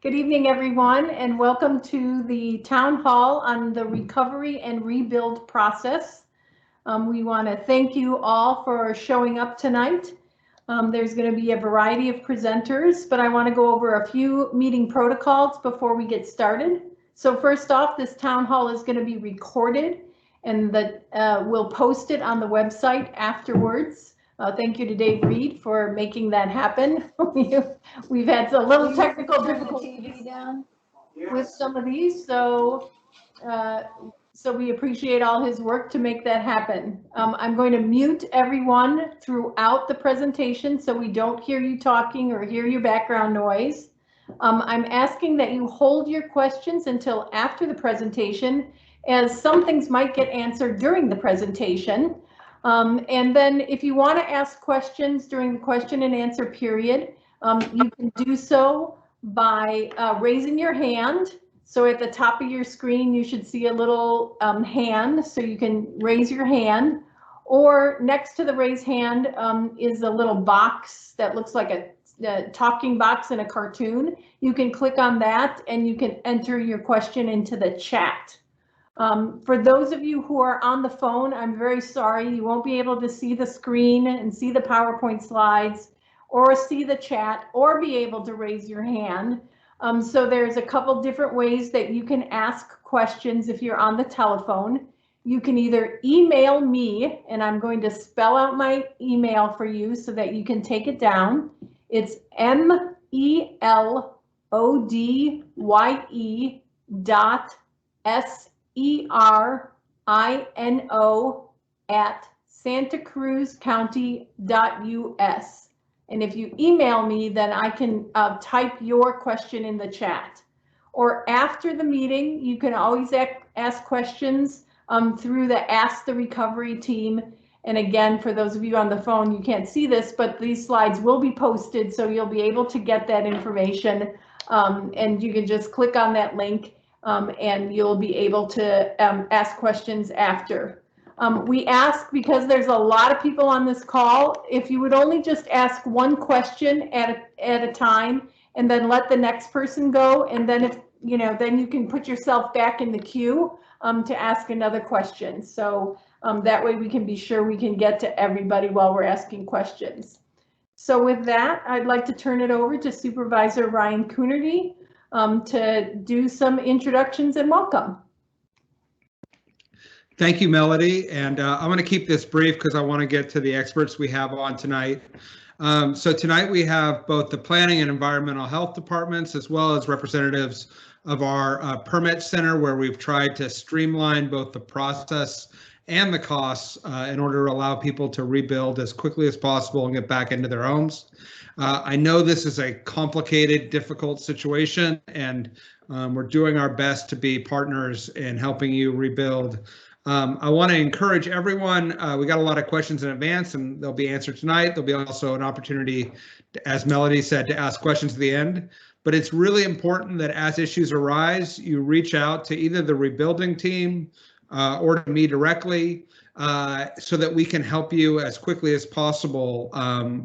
Good evening, everyone, and welcome to the Town Hall on the recovery and rebuild process. We want to thank you all for showing up tonight. There's going to be a variety of presenters, but I want to go over a few meeting protocols before we get started. So first off, this Town Hall is going to be recorded, and we'll post it on the website afterwards. Thank you to Dave Reed for making that happen. We've had a little technical difficulties with some of these, so we appreciate all his work to make that happen. I'm going to mute everyone throughout the presentation so we don't hear you talking or hear your background noise. I'm asking that you hold your questions until after the presentation, as some things might get answered during the presentation. And then if you want to ask questions during the question and answer period, you can do so by raising your hand. So at the top of your screen, you should see a little hand, so you can raise your hand. Or next to the raise hand is a little box that looks like a talking box in a cartoon. You can click on that and you can enter your question into the chat. For those of you who are on the phone, I'm very sorry, you won't be able to see the screen and see the PowerPoint slides or see the chat or be able to raise your hand. So there's a couple different ways that you can ask questions if you're on the telephone. You can either email me, and I'm going to spell out my email for you so that you can take it down. It's melodie.serino@santacruzcounty.us. And if you email me, then I can type your question in the chat. Or after the meeting, you can always ask questions through the Ask the Recovery team. And again, for those of you on the phone, you can't see this, but these slides will be posted, so you'll be able to get that information. And you can just click on that link and you'll be able to ask questions after. We ask, because there's a lot of people on this call, if you would only just ask one question at a time and then let the next person go. And then if, then you can put yourself back in the queue to ask another question. So that way we can be sure we can get to everybody while we're asking questions. So with that, I'd like to turn it over to Supervisor Ryan Coonerty to do some introductions and welcome. Thank you, Melody. And I'm going to keep this brief because I want to get to the experts we have on tonight. So tonight we have both the Planning and Environmental Health Departments, as well as representatives of our permit center, where we've tried to streamline both the process and the costs in order to allow people to rebuild as quickly as possible and get back into their homes. I know this is a complicated, difficult situation, and we're doing our best to be partners in helping you rebuild. I want to encourage everyone. We got a lot of questions in advance and they'll be answered tonight. There'll be also an opportunity, as Melody said, to ask questions at the end. But it's really important that as issues arise, you reach out to either the rebuilding team or to me directly so that we can help you as quickly as possible.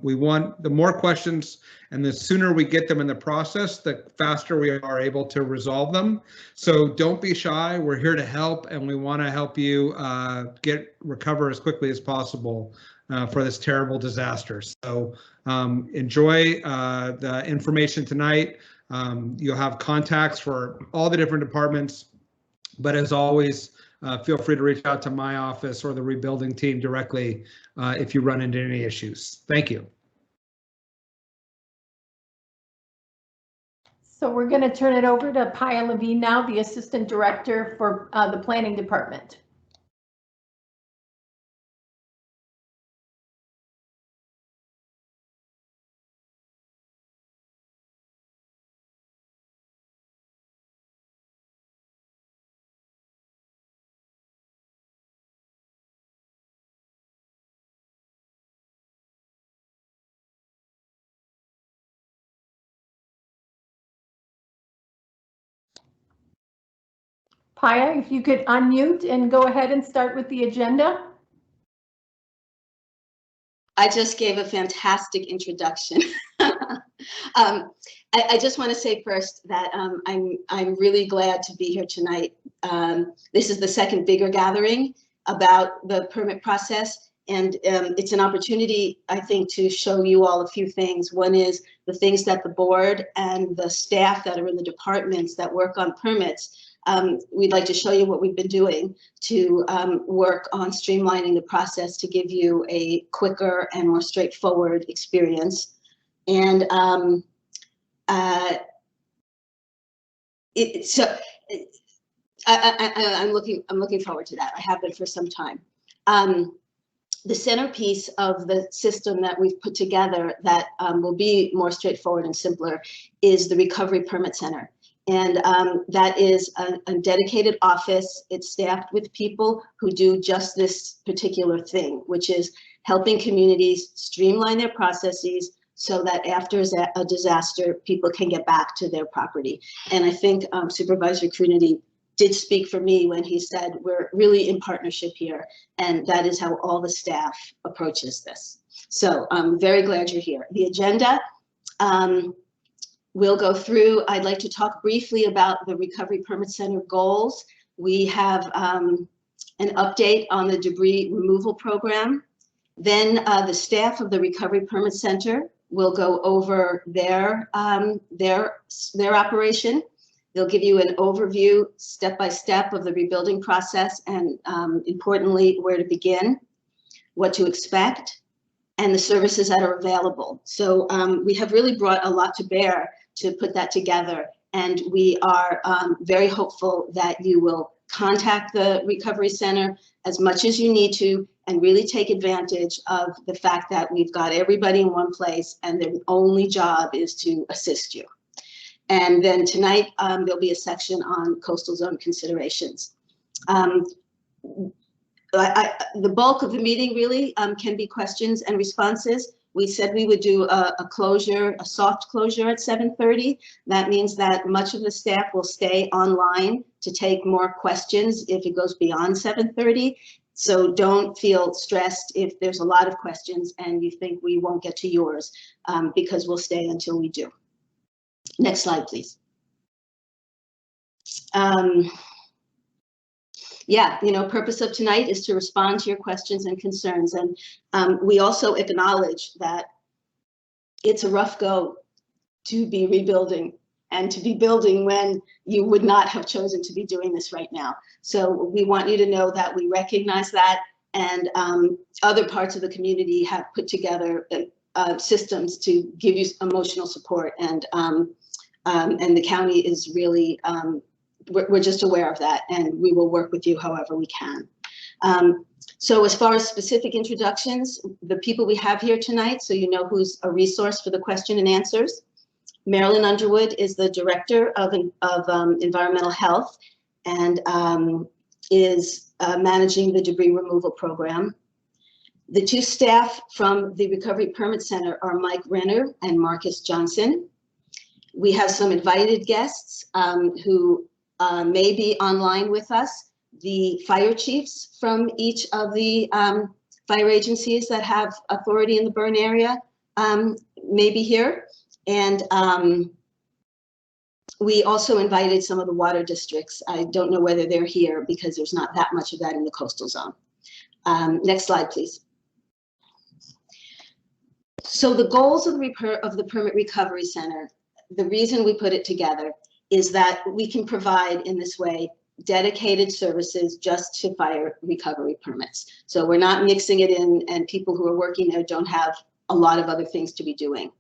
We want the more questions and the sooner we get them in the process, the faster we are able to resolve them. So don't be shy. We're here to help, and we want to help you recover as quickly as possible for this terrible disaster. So enjoy the information tonight. You'll have contacts for all the different departments, but as always, feel free to reach out to my office or the rebuilding team directly if you run into any issues. Thank you. So we're going to turn it over to Paya Levine now, the Assistant Director for the Planning Department. Paya, if you could unmute and go ahead and start with the agenda. I just gave a fantastic introduction. I just want to say first that I'm really glad to be here tonight. This is the second bigger gathering about the permit process, and it's an opportunity, I think, to show you all a few things. One is the things that the board and the staff that are in the departments that work on permits, we'd like to show you what we've been doing to work on streamlining the process to give you a quicker and more straightforward experience. And I'm looking forward to that. I have been for some time. The centerpiece of the system that we've put together that will be more straightforward and simpler is the Recovery Permit Center. And that is a dedicated office. It's staffed with people who do just this particular thing, which is helping communities streamline their processes so that after a disaster, people can get back to their property. And I think Supervisor Crunity did speak for me when he said we're really in partnership here, and that is how all the staff approaches this. So I'm very glad you're here. The agenda, we'll go through. I'd like to talk briefly about the Recovery Permit Center goals. We have an update on the debris removal program. Then the staff of the Recovery Permit Center will go over their operation. They'll give you an overview, step by step, of the rebuilding process, and importantly, where to begin, what to expect, and the services that are available. So we have really brought a lot to bear to put that together, and we are very hopeful that you will contact the Recovery Center as much as you need to and really take advantage of the fact that we've got everybody in one place and their only job is to assist you. And then tonight, there'll be a section on coastal zone considerations. The bulk of the meeting really can be questions and responses. We said we would do a closure, a soft closure at 7:30. That means that much of the staff will stay online to take more questions if it goes beyond 7:30. So don't feel stressed if there's a lot of questions and you think we won't get to yours, because we'll stay until we do. Next slide, please. Yeah, purpose of tonight is to respond to your questions and concerns. And we also acknowledge that it's a rough go to be rebuilding and to be building when you would not have chosen to be doing this right now. So we want you to know that we recognize that, and other parts of the community have put together systems to give you emotional support, and the county is really, we're just aware of that, and we will work with you however we can. So as far as specific introductions, the people we have here tonight, so you know who's a resource for the question and answers. Marilyn Underwood is the Director of Environmental Health and is managing the debris removal program. The two staff from the Recovery Permit Center are Mike Renner and Marcus Johnson. We have some invited guests who may be online with us. The fire chiefs from each of the fire agencies that have authority in the burn area may be here. And we also invited some of the water districts. I don't know whether they're here because there's not that much of that in the coastal zone. Next slide, please. So the goals of the Permit Recovery Center, the reason we put it together is that we can provide in this way dedicated services just to fire recovery permits. So we're not mixing it in, and people who are working there don't have a lot of other things to be doing.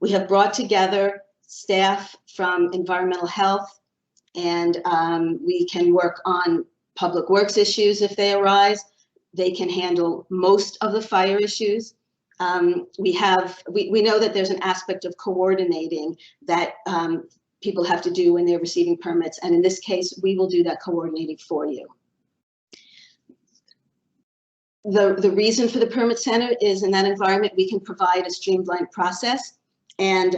We have brought together staff from environmental health, and we can work on public works issues if they arise. They can handle most of the fire issues. We know that there's an aspect of coordinating that people have to do when they're receiving permits, and in this case, we will do that coordinating for you. The reason for the Permit Center is in that environment, we can provide a streamlined process. And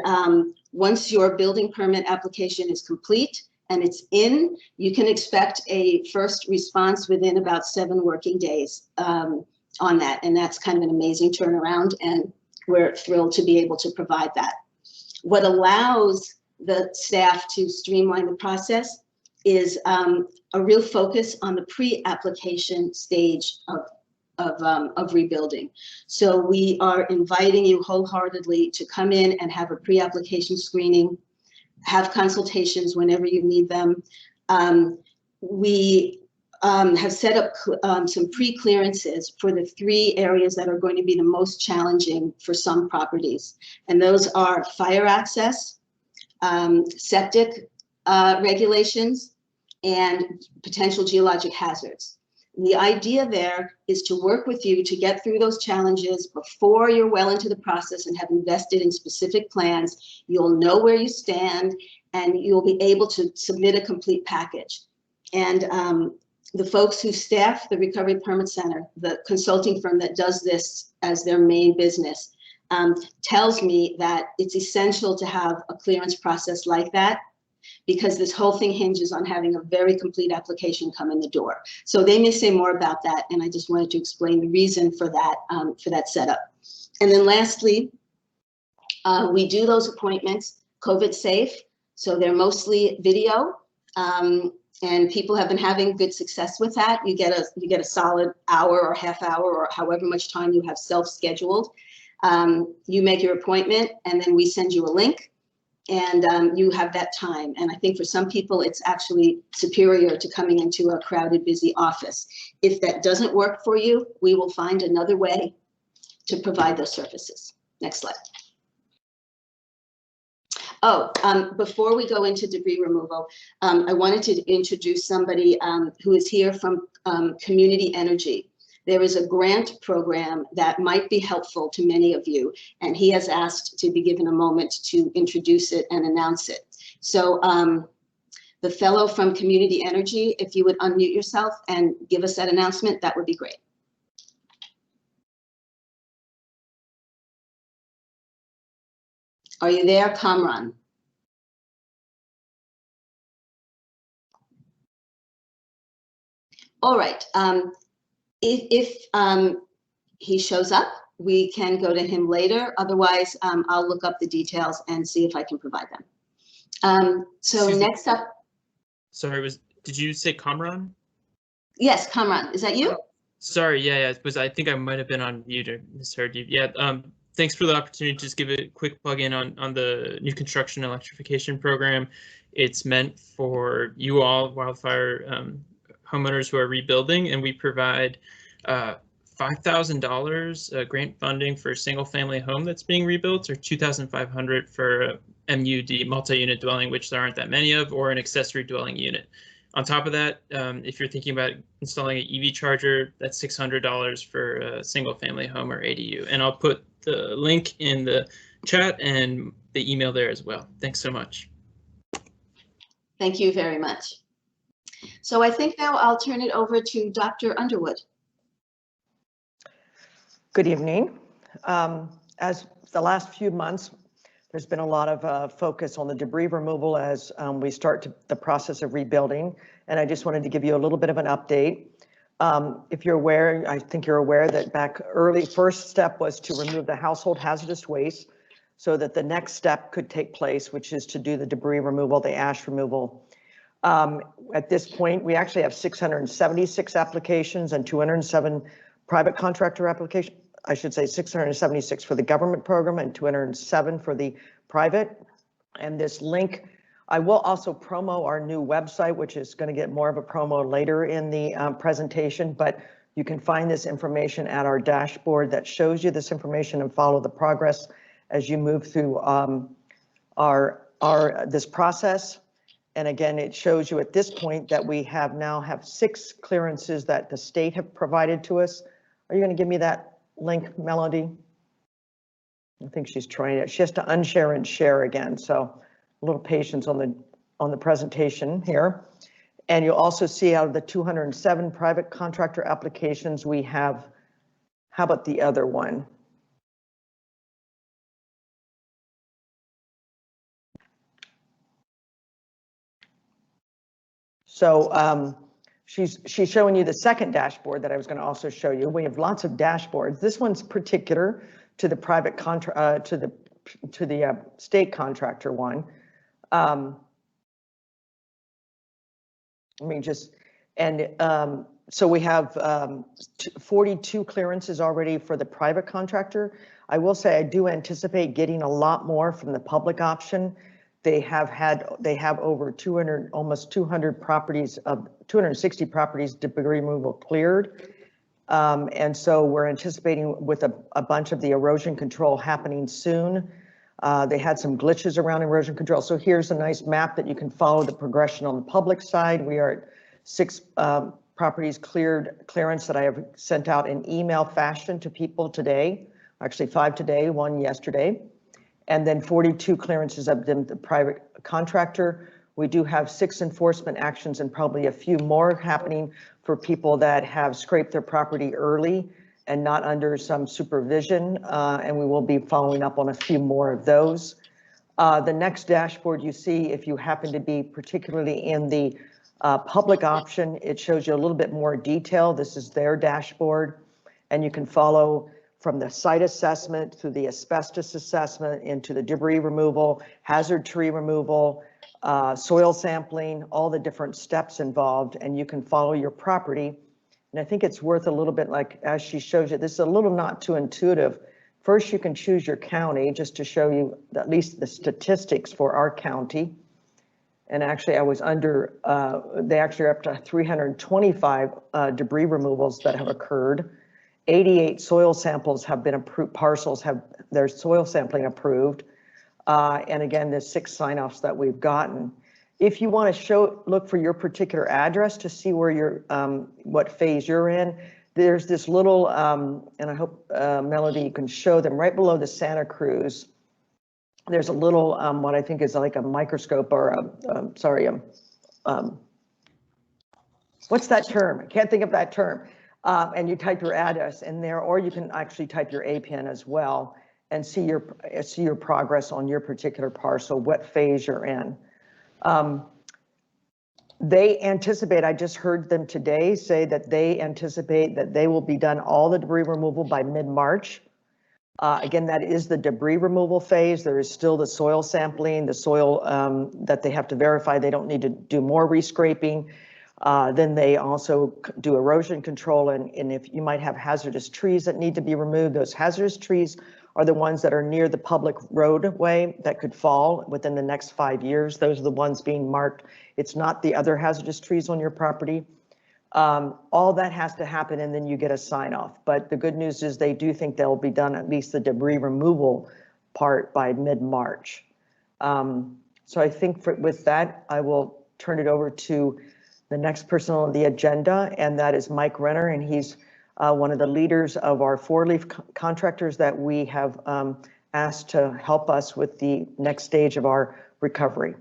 once your building permit application is complete and it's in, you can expect a first response within about 7 working days on that. And that's kind of an amazing turnaround, and we're thrilled to be able to provide that. What allows the staff to streamline the process is a real focus on the pre-application stage of rebuilding. So we are inviting you wholeheartedly to come in and have a pre-application screening, have consultations whenever you need them. We have set up some pre-clearances for the 3 areas that are going to be the most challenging for some properties. And those are fire access, septic regulations, and potential geologic hazards. The idea there is to work with you to get through those challenges before you're well into the process and have invested in specific plans. You'll know where you stand and you'll be able to submit a complete package. And the folks who staff the Recovery Permit Center, the consulting firm that does this as their main business, tells me that it's essential to have a clearance process like that, because this whole thing hinges on having a very complete application come in the door. So they may say more about that, and I just wanted to explain the reason for that setup. And then lastly, we do those appointments COVID safe, so they're mostly video, and people have been having good success with that. You get a solid hour or half hour or however much time you have self-scheduled. You make your appointment, and then we send you a link, and you have that time. And I think for some people, it's actually superior to coming into a crowded, busy office. If that doesn't work for you, we will find another way to provide those services. Next slide. Oh, before we go into debris removal, I wanted to introduce somebody who is here from Community Energy. There is a grant program that might be helpful to many of you, and he has asked to be given a moment to introduce it and announce it. So the fellow from Community Energy, if you would unmute yourself and give us that announcement, that would be great. Are you there, Kamran? All right. If he shows up, we can go to him later. Otherwise, I'll look up the details and see if I can provide them. So Susan, next up. Sorry, did you say Kamran? Yes, Kamran. Is that you? Oh, sorry, yeah. I think I might have been on mute or misheard you. Yeah. Thanks for the opportunity to just give a quick plug-in on the new construction electrification program. It's meant for you all wildfire homeowners who are rebuilding, and we provide $5,000 grant funding for a single-family home that's being rebuilt, or $2,500 for a MUD, multi-unit dwelling, which there aren't that many of, or an accessory dwelling unit. On top of that, if you're thinking about installing an EV charger, that's $600 for a single-family home or ADU. And I'll put the link in the chat and the email there as well. Thanks so much. Thank you very much. So I think now I'll turn it over to Dr. Underwood. Good evening. As the last few months, there's been a lot of focus on the debris removal as we start the process of rebuilding. And I just wanted to give you a little bit of an update. If you're aware, I think you're aware that back first step was to remove the household hazardous waste so that the next step could take place, which is to do the debris removal, the ash removal. At this point, we actually have 676 applications and 207 private contractor applications. I should say 676 for the government program and 207 for the private. And this link, I will also promo our new website, which is going to get more of a promo later in the presentation, but you can find this information at our dashboard that shows you this information and follow the progress as you move through this process. And again, it shows you at this point that we now have 6 clearances that the state have provided to us. Are you going to give me that link, Melody? I think she's trying it. She has to unshare and share again. So a little patience on the presentation here. And you'll also see out of the 207 private contractor applications, we have, how about the other one? So she's showing you the second dashboard that I was going to also show you. We have lots of dashboards. This one's particular to the private state contractor one. So we have 42 clearances already for the private contractor. I will say I do anticipate getting a lot more from the public option. They have over 200, almost 200 properties of 260 properties debris removal cleared. And so we're anticipating with a bunch of the erosion control happening soon. They had some glitches around erosion control. So here's a nice map that you can follow the progression on the public side. We are at 6 properties clearance that I have sent out in email fashion to people today. Actually 5 today, 1 yesterday. And then 42 clearances of them, the private contractor. We do have 6 enforcement actions and probably a few more happening for people that have scraped their property early and not under some supervision. And we will be following up on a few more of those. The next dashboard you see, if you happen to be particularly in the public option, it shows you a little bit more detail. This is their dashboard, and you can follow from the site assessment through the asbestos assessment into the debris removal, hazard tree removal, soil sampling, all the different steps involved, and you can follow your property. And I think it's worth a little bit, like as she shows you, this is a little not too intuitive. First, you can choose your county just to show you at least the statistics for our county. And actually I was under, they actually are up to 325 debris removals that have occurred. 88 soil samples have been approved, parcels have their soil sampling approved. And again, there's 6 sign-offs that we've gotten. If you want to look for your particular address to see where you're, what phase you're in, there's this little, and I hope Melody, you can show them right below the Santa Cruz. There's a little, what I think is like a microscope or what's that term? I can't think of that term. And you type your address in there, or you can actually type your APN as well and see your progress on your particular parcel, what phase you're in. They anticipate, I just heard them today say that they anticipate that they will be done all the debris removal by mid-March. Again, that is the debris removal phase. There is still the soil sampling, the soil that they have to verify. They don't need to do more rescraping. Then they also do erosion control, and if you might have hazardous trees that need to be removed, those hazardous trees are the ones that are near the public roadway that could fall within the next 5 years. Those are the ones being marked. It's not the other hazardous trees on your property. All that has to happen, and then you get a sign off. But the good news is they do think they'll be done, at least the debris removal part, by mid-March. So I think with that, I will turn it over to the next person on the agenda, and that is Mike Renner, and he's one of the leaders of our 4-leaf contractors that we have asked to help us with the next stage of our recovery.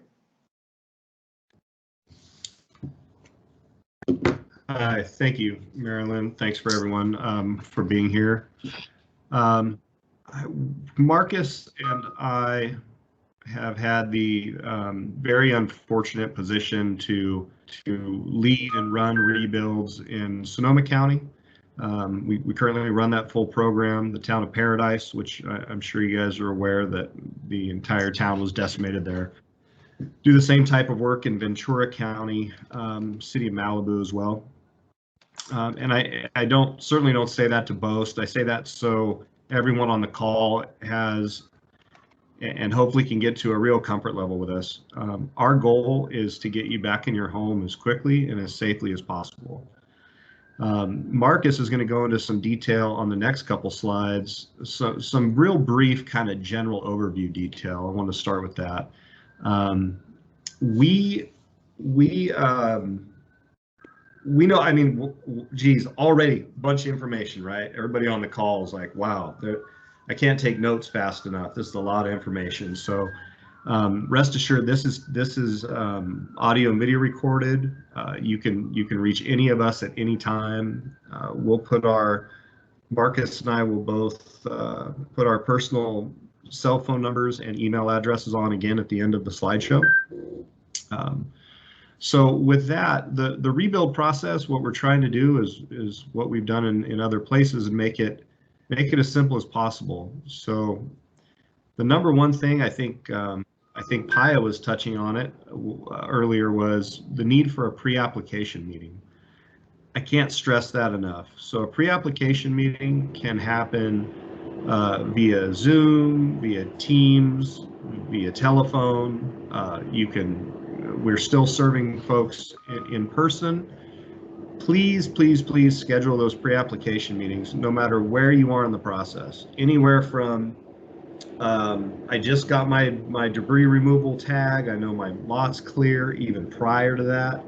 Hi, thank you, Marilyn. Thanks for everyone for being here. Marcus and I have had the very unfortunate position to lead and run rebuilds in Sonoma County. We currently run that full program, the town of Paradise, which I'm sure you guys are aware that the entire town was decimated there. Do the same type of work in Ventura County, city of Malibu as well. And I certainly don't say that to boast. I say that so everyone on the call has and hopefully can get to a real comfort level with us. Our goal is to get you back in your home as quickly and as safely as possible. Marcus is going to go into some detail on the next couple slides, so some real brief kind of general overview detail. I want to start with that. We know, I mean, geez, already a bunch of information, right? Everybody on the call is like, wow, I can't take notes fast enough. This is a lot of information. So rest assured, this is audio and video recorded. You can reach any of us at any time. We'll put Marcus and I will both put our personal cell phone numbers and email addresses on again at the end of the slideshow. So with that, the rebuild process, what we're trying to do is what we've done in other places and make it as simple as possible. So The number one thing I think Paya was touching on it earlier was the need for a pre-application meeting. I can't stress that enough. So a pre-application meeting can happen via Zoom, via Teams, via telephone. We're still serving folks in person. Please, please, please schedule those pre-application meetings, no matter where you are in the process. Anywhere from, I just got my debris removal tag, I know my lot's clear, even prior to that.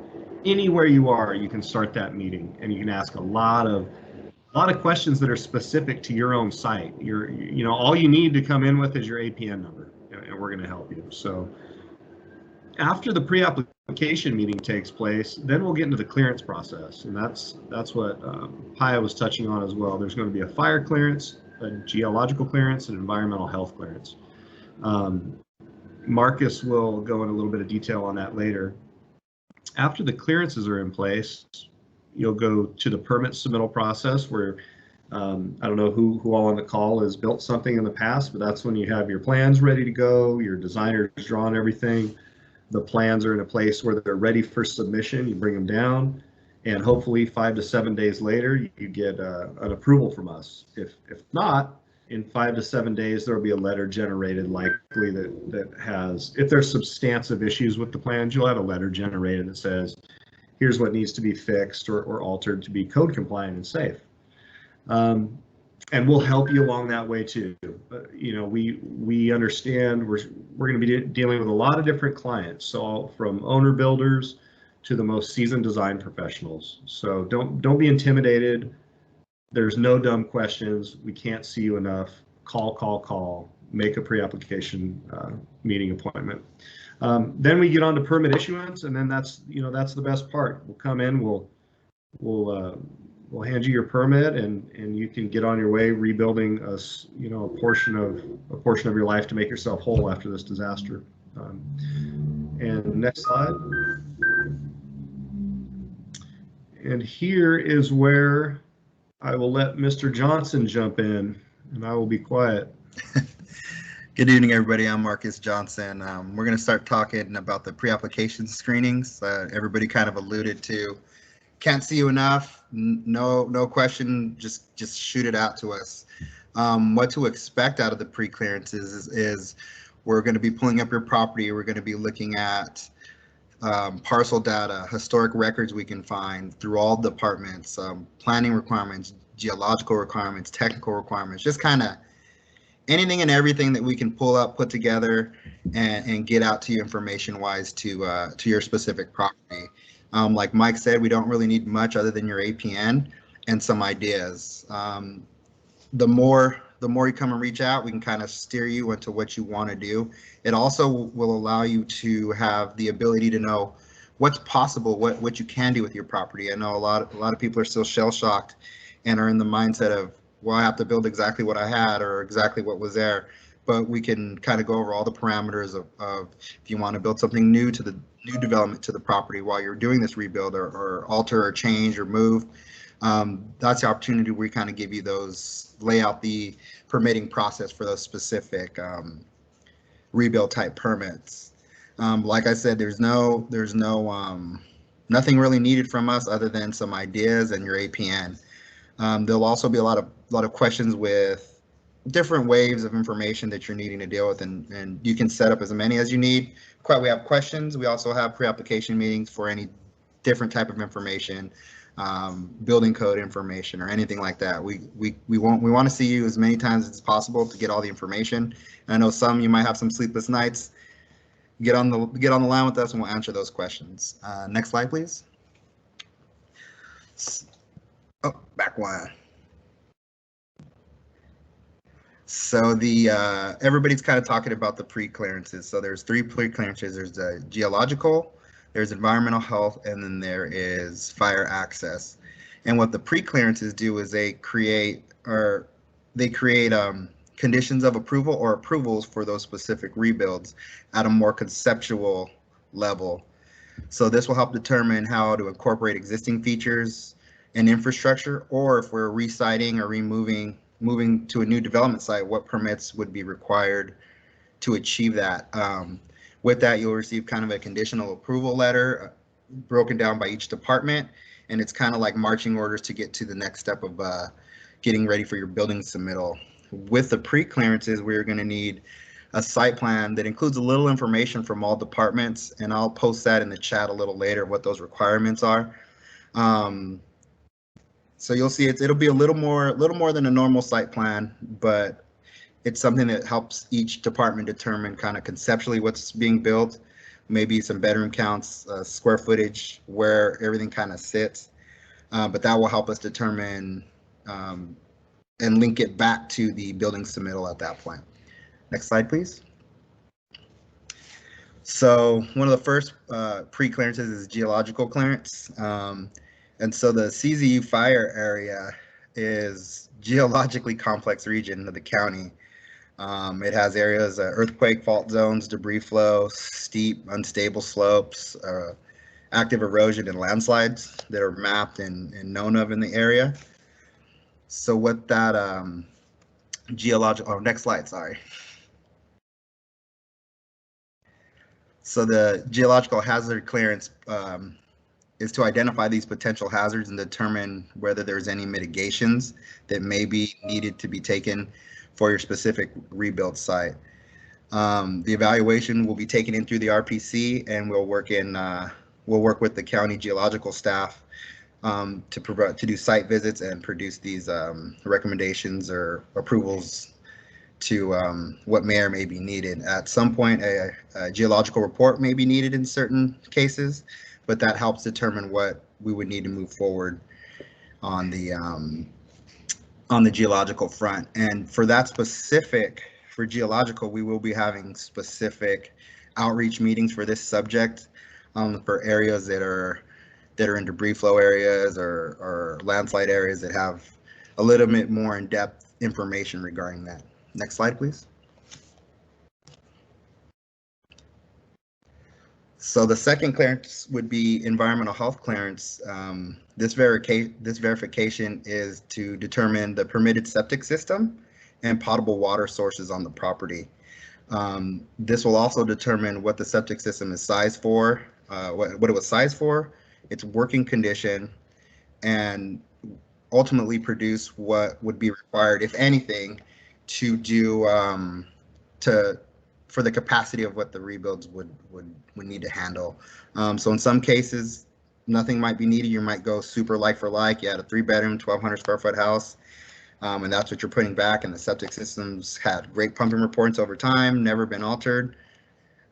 Anywhere you are, you can start that meeting, and you can ask a lot of questions that are specific to your own site. All you need to come in with is your APN number, and we're going to help you. So after the pre-application meeting takes place, then we'll get into the clearance process, and that's what Paya was touching on as well. There's going to be a fire clearance, a geological clearance, and environmental health clearance. Marcus will go into a little bit of detail on that later. After the clearances are in place, you'll go to the permit submittal process where I don't know who all on the call has built something in the past, but that's when you have your plans ready to go, your designer's drawn everything, the plans are in a place where they're ready for submission, you bring them down, and hopefully 5 to 7 days later, you get an approval from us. If not, in 5 to 7 days, there'll be a letter generated likely that has, if there's substantive issues with the plans, you'll have a letter generated that says, here's what needs to be fixed or altered to be code compliant and safe. And we'll help you along that way too. We understand we're going to be dealing with a lot of different clients, so from owner builders to the most seasoned design professionals. So don't be intimidated. There's no dumb questions. We can't see you enough. Call. Make a pre-application meeting appointment. Then we get on to permit issuance, and then that's the best part. We'll come in, we'll hand you your permit, and you can get on your way rebuilding a portion of your life to make yourself whole after this disaster. And next slide. And here is where I will let Mr. Johnson jump in, and I will be quiet. Good evening, everybody. I'm Marcus Johnson. We're going to start talking about the pre-application screenings. Everybody kind of alluded to. Can't see you enough. No question. Just shoot it out to us. What to expect out of the pre-clearances is we're going to be pulling up your property. We're going to be looking at parcel data, historic records we can find through all departments, planning requirements, geological requirements, technical requirements, just kind of anything and everything that we can pull up, put together, and get out to you information-wise to your specific property. Like Mike said, we don't really need much other than your APN and some ideas. The more you come and reach out, we can kind of steer you into what you want to do. It also will allow you to have the ability to know what's possible, what you can do with your property. I know a lot of people are still shell-shocked and are in the mindset of, well, I have to build exactly what I had or exactly what was there. But we can kind of go over all the parameters of if you want to build something new to the new development to the property while you're doing this rebuild or alter or change or move. That's the opportunity where we kind of give you those, lay out the permitting process for those specific rebuild type permits. Like I said, there's nothing really needed from us other than some ideas and your APN. There'll also be a lot of questions with different waves of information that you're needing to deal with, and you can set up as many as you need. We have questions. We also have pre-application meetings for any different type of information, building code information or anything like that. We want to see you as many times as possible to get all the information. And I know you might have some sleepless nights. Get on the line with us and we'll answer those questions. Next slide, please. Oh, back one. So everybody's kind of talking about the pre-clearances. So there's 3 pre-clearances. There's the geological, there's environmental health, and then there is fire access. And what the pre-clearances do is they create conditions of approval or approvals for those specific rebuilds at a more conceptual level. So this will help determine how to incorporate existing features and infrastructure, or if we're resiting or moving to a new development site, what permits would be required to achieve that. With that, you'll receive kind of a conditional approval letter broken down by each department, and it's kind of like marching orders to get to the next step of getting ready for your building submittal. With the pre-clearances, we're going to need a site plan that includes a little information from all departments, and I'll post that in the chat a little later what those requirements are. So you'll see it'll be a little more than a normal site plan, but it's something that helps each department determine kind of conceptually what's being built, maybe some bedroom counts, square footage, where everything kind of sits. But that will help us determine and link it back to the building submittal at that point. Next slide, please. So one of the first pre-clearances is geological clearance. And so the CZU fire area is geologically complex region of the county. It has areas, earthquake fault zones, debris flow, steep, unstable slopes, active erosion and landslides that are mapped and known of in the area. So what that next slide, sorry. So the geological hazard clearance is to identify these potential hazards and determine whether there's any mitigations that may be needed to be taken for your specific rebuild site. The evaluation will be taken in through the RPC, and we'll work with the county geological staff to do site visits and produce these recommendations or approvals to what may or may be needed. At some point, a geological report may be needed in certain cases, but that helps determine what we would need to move forward on the geological front. And for that for geological, we will be having specific outreach meetings for this subject for areas that are in debris flow areas or landslide areas that have a little bit more in-depth information regarding that. Next slide, please. So the second clearance would be environmental health clearance. This verification is to determine the permitted septic system and potable water sources on the property. This will also determine what the septic system is sized for, what it was sized for, its working condition, and ultimately produce what would be required, if anything, to do for the capacity of what the rebuilds would need to handle. So in some cases, nothing might be needed. You might go super like for like. You had a 3-bedroom, 1,200 square foot house, and that's what you're putting back. And the septic systems had great pumping reports over time, never been altered.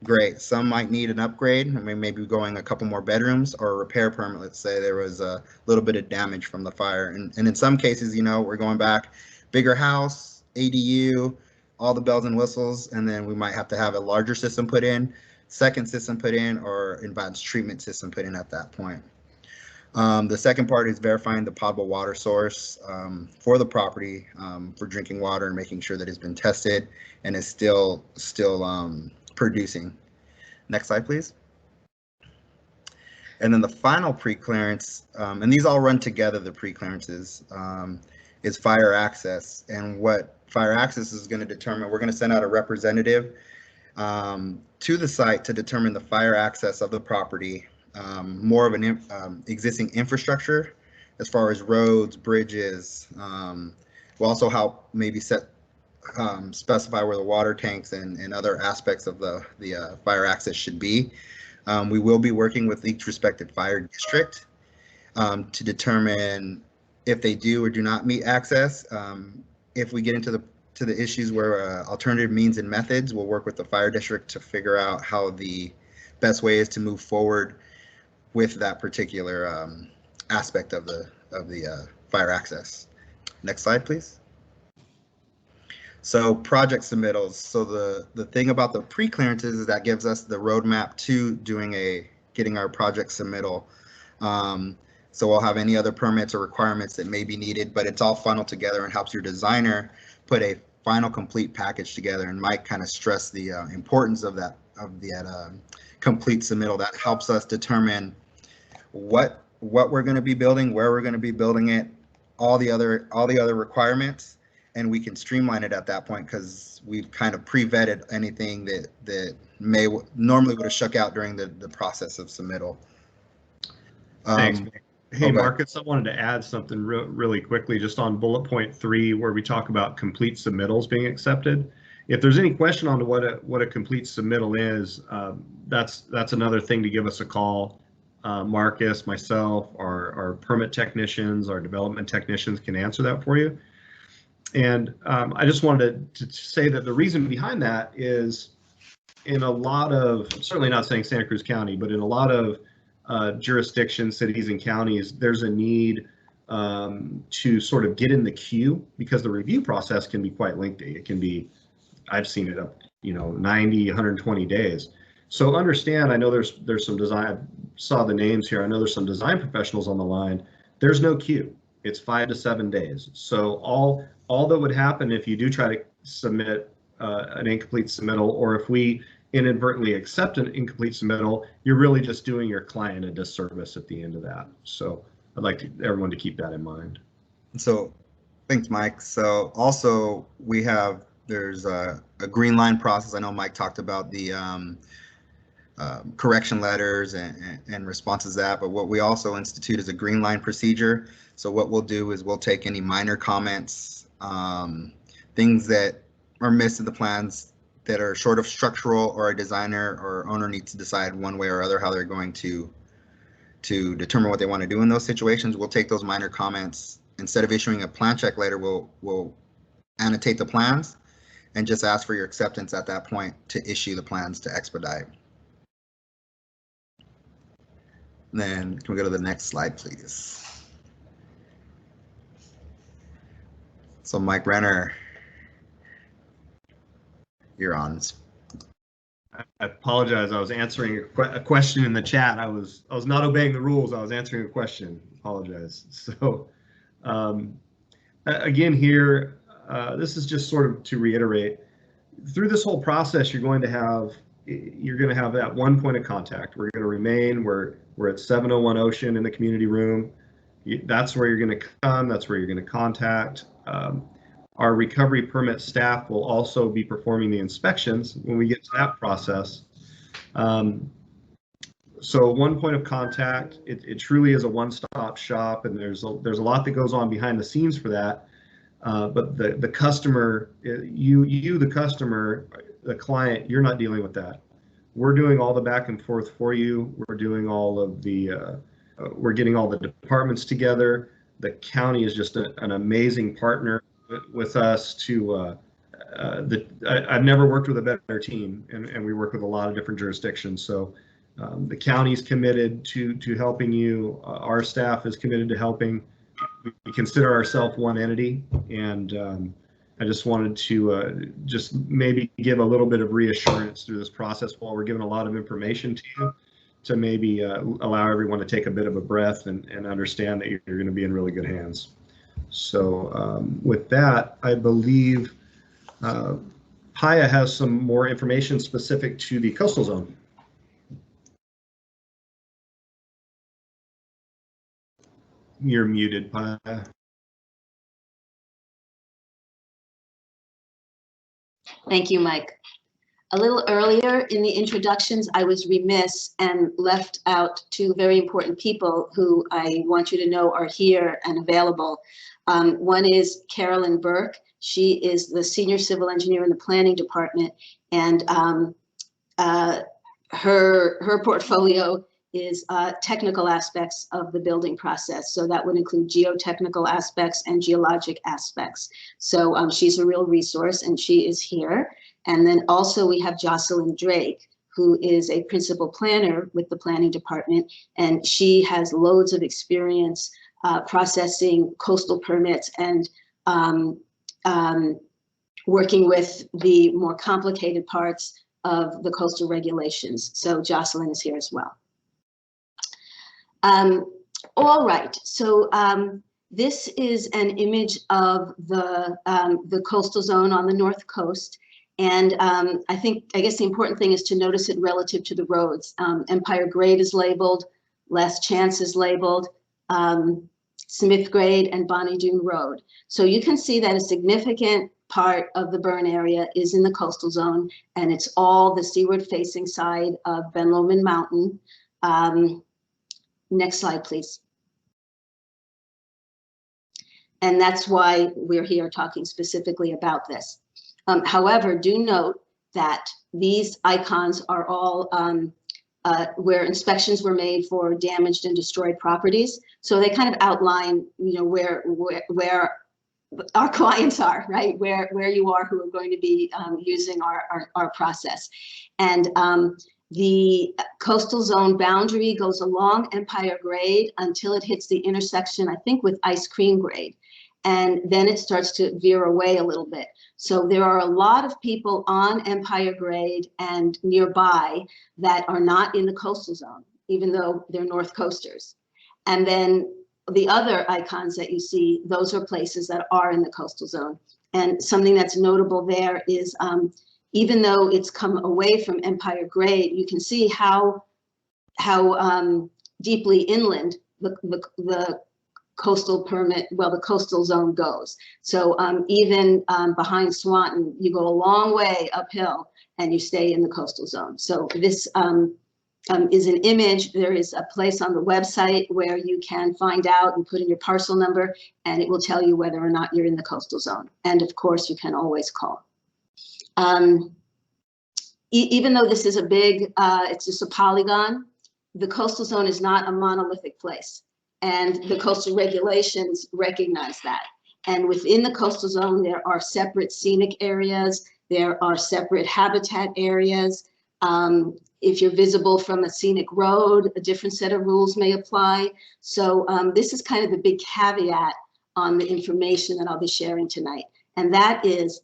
Great. Some might need an upgrade. I mean, maybe going a couple more bedrooms or a repair permit. Let's say there was a little bit of damage from the fire. And in some cases, we're going back, bigger house, ADU, all the bells and whistles, and then we might have to have a larger system put in, second system put in, or advanced treatment system put in at that point. The second part is verifying the potable water source for the property for drinking water and making sure that it's been tested and is still producing. Next slide, please. And then the final pre-clearance, and these all run together, the pre-clearances, is fire access. And what fire access is going to determine, we're going to send out a representative to the site to determine the fire access of the property, more of an existing infrastructure as far as roads, bridges. We'll also help maybe specify where the water tanks and other aspects of the fire access should be. We will be working with each respective fire district to determine if they do or do not meet access. If we get into the issues where alternative means and methods, we'll work with the fire district to figure out how the best way is to move forward with that particular aspect of the fire access. Next slide, please. So project submittals. So the thing about the pre-clearances is that gives us the roadmap to getting our project submittal. So we'll have any other permits or requirements that may be needed, but it's all funneled together and helps your designer put a final complete package together. And Mike kind of stressed the importance of that complete submittal. That helps us determine what we're going to be building, where we're going to be building it, all the other requirements, and we can streamline it at that point because we've kind of pre-vetted anything that normally would have shook out during the process of submittal. Thanks. Hey, okay. Marcus, I wanted to add something really quickly just on bullet point 3, where we talk about complete submittals being accepted. If there's any question on what a complete submittal is, that's another thing to give us a call. Marcus, myself, our permit technicians, our development technicians can answer that for you. And I just wanted to say that the reason behind that is, in a lot of, certainly not saying Santa Cruz County, but in a lot of jurisdictions, cities and counties, there's a need to sort of get in the queue because the review process can be quite lengthy. It can be, I've seen it up, 90, 120 days. So understand, I know there's some design, I saw the names here. I know there's some design professionals on the line. There's no queue. It's 5 to 7 days. So all that would happen if you do try to submit an incomplete submittal, or if we inadvertently accept an incomplete submittal, you're really just doing your client a disservice at the end of that. So I'd like everyone to keep that in mind. So thanks, Mike. So also there's a green line process. I know Mike talked about the correction letters and responses to that, but what we also institute is a green line procedure. So what we'll do is we'll take any minor comments, things that are missed in the plans that are short of structural, or a designer or owner needs to decide one way or other how they're going to determine what they want to do in those situations. We'll take those minor comments. Instead of issuing a plan check later, we'll annotate the plans and just ask for your acceptance at that point to issue the plans to expedite. Then can we go to the next slide, please? So Mike Renner, you're on. I apologize. I was answering a question in the chat. I was not obeying the rules. I was answering a question. Apologize. So again here, this is just sort of to reiterate. Through this whole process, you're going to have that one point of contact. We're going to remain. We're at 701 Ocean in the community room. That's where you're going to come. That's where you're going to contact. Our recovery permit staff will also be performing the inspections when we get to that process. So one point of contact, it truly is a one-stop shop, and there's a lot that goes on behind the scenes for that. But the customer, the customer, the client, you're not dealing with that. We're doing all the back and forth for you. We're doing all of the, we're getting all the departments together. The county is just an amazing partner with us to, I've never worked with a better team, and we work with a lot of different jurisdictions. So the county's committed to helping you. Our staff is committed to helping. We consider ourselves one entity, and I just wanted to just maybe give a little bit of reassurance through this process while we're giving a lot of information to you, to maybe allow everyone to take a bit of a breath and understand that you're going to be in really good hands. So with that, I believe Paya has some more information specific to the coastal zone. You're muted, Paya. Thank you, Mike. A little earlier in the introductions, I was remiss and left out two very important people who I want you to know are here and available. One is Carolyn Burke. She is the senior civil engineer in the planning department, and her portfolio is technical aspects of the building process. So that would include geotechnical aspects and geologic aspects. So she's a real resource, and she is here. And then also we have Jocelyn Drake, who is a principal planner with the planning department, and she has loads of experience processing coastal permits and working with the more complicated parts of the coastal regulations. So Jocelyn is here as well. All right, so this is an image of the coastal zone on the north coast. And I guess the important thing is to notice it relative to the roads. Empire Grade is labeled, Last Chance is labeled. Smith Grade, and Bonnie Doon Road. So you can see that a significant part of the burn area is in the coastal zone, and it's all the seaward facing side of Ben Lomond Mountain. Next slide, please. And that's why we're here talking specifically about this. However, do note that these icons are all where inspections were made for damaged and destroyed properties. So they kind of outline, you know, where our clients are, right? Where you are, who are going to be using our process. And the coastal zone boundary goes along Empire Grade until it hits the intersection, I think, with Ice Cream Grade. And then it starts to veer away a little bit. So there are a lot of people on Empire Grade and nearby that are not in the coastal zone, even though they're North Coasters. And then the other icons that you see, those are places that are in the coastal zone. And something that's notable there is even though it's come away from Empire Grade, you can see how deeply inland the coastal permit, well, the coastal zone goes. So even behind Swanton, you go a long way uphill and you stay in the coastal zone. So this is an image. There is a place on the website where you can find out and put in your parcel number, and it will tell you whether or not you're in the coastal zone. And of course, you can always call. Even though this is a big, it's just a polygon, the coastal zone is not a monolithic place. And the coastal regulations recognize that. And within the coastal zone, there are separate scenic areas. There are separate habitat areas. If you're visible from a scenic road, a different set of rules may apply. So this is kind of the big caveat on the information that I'll be sharing tonight. And that is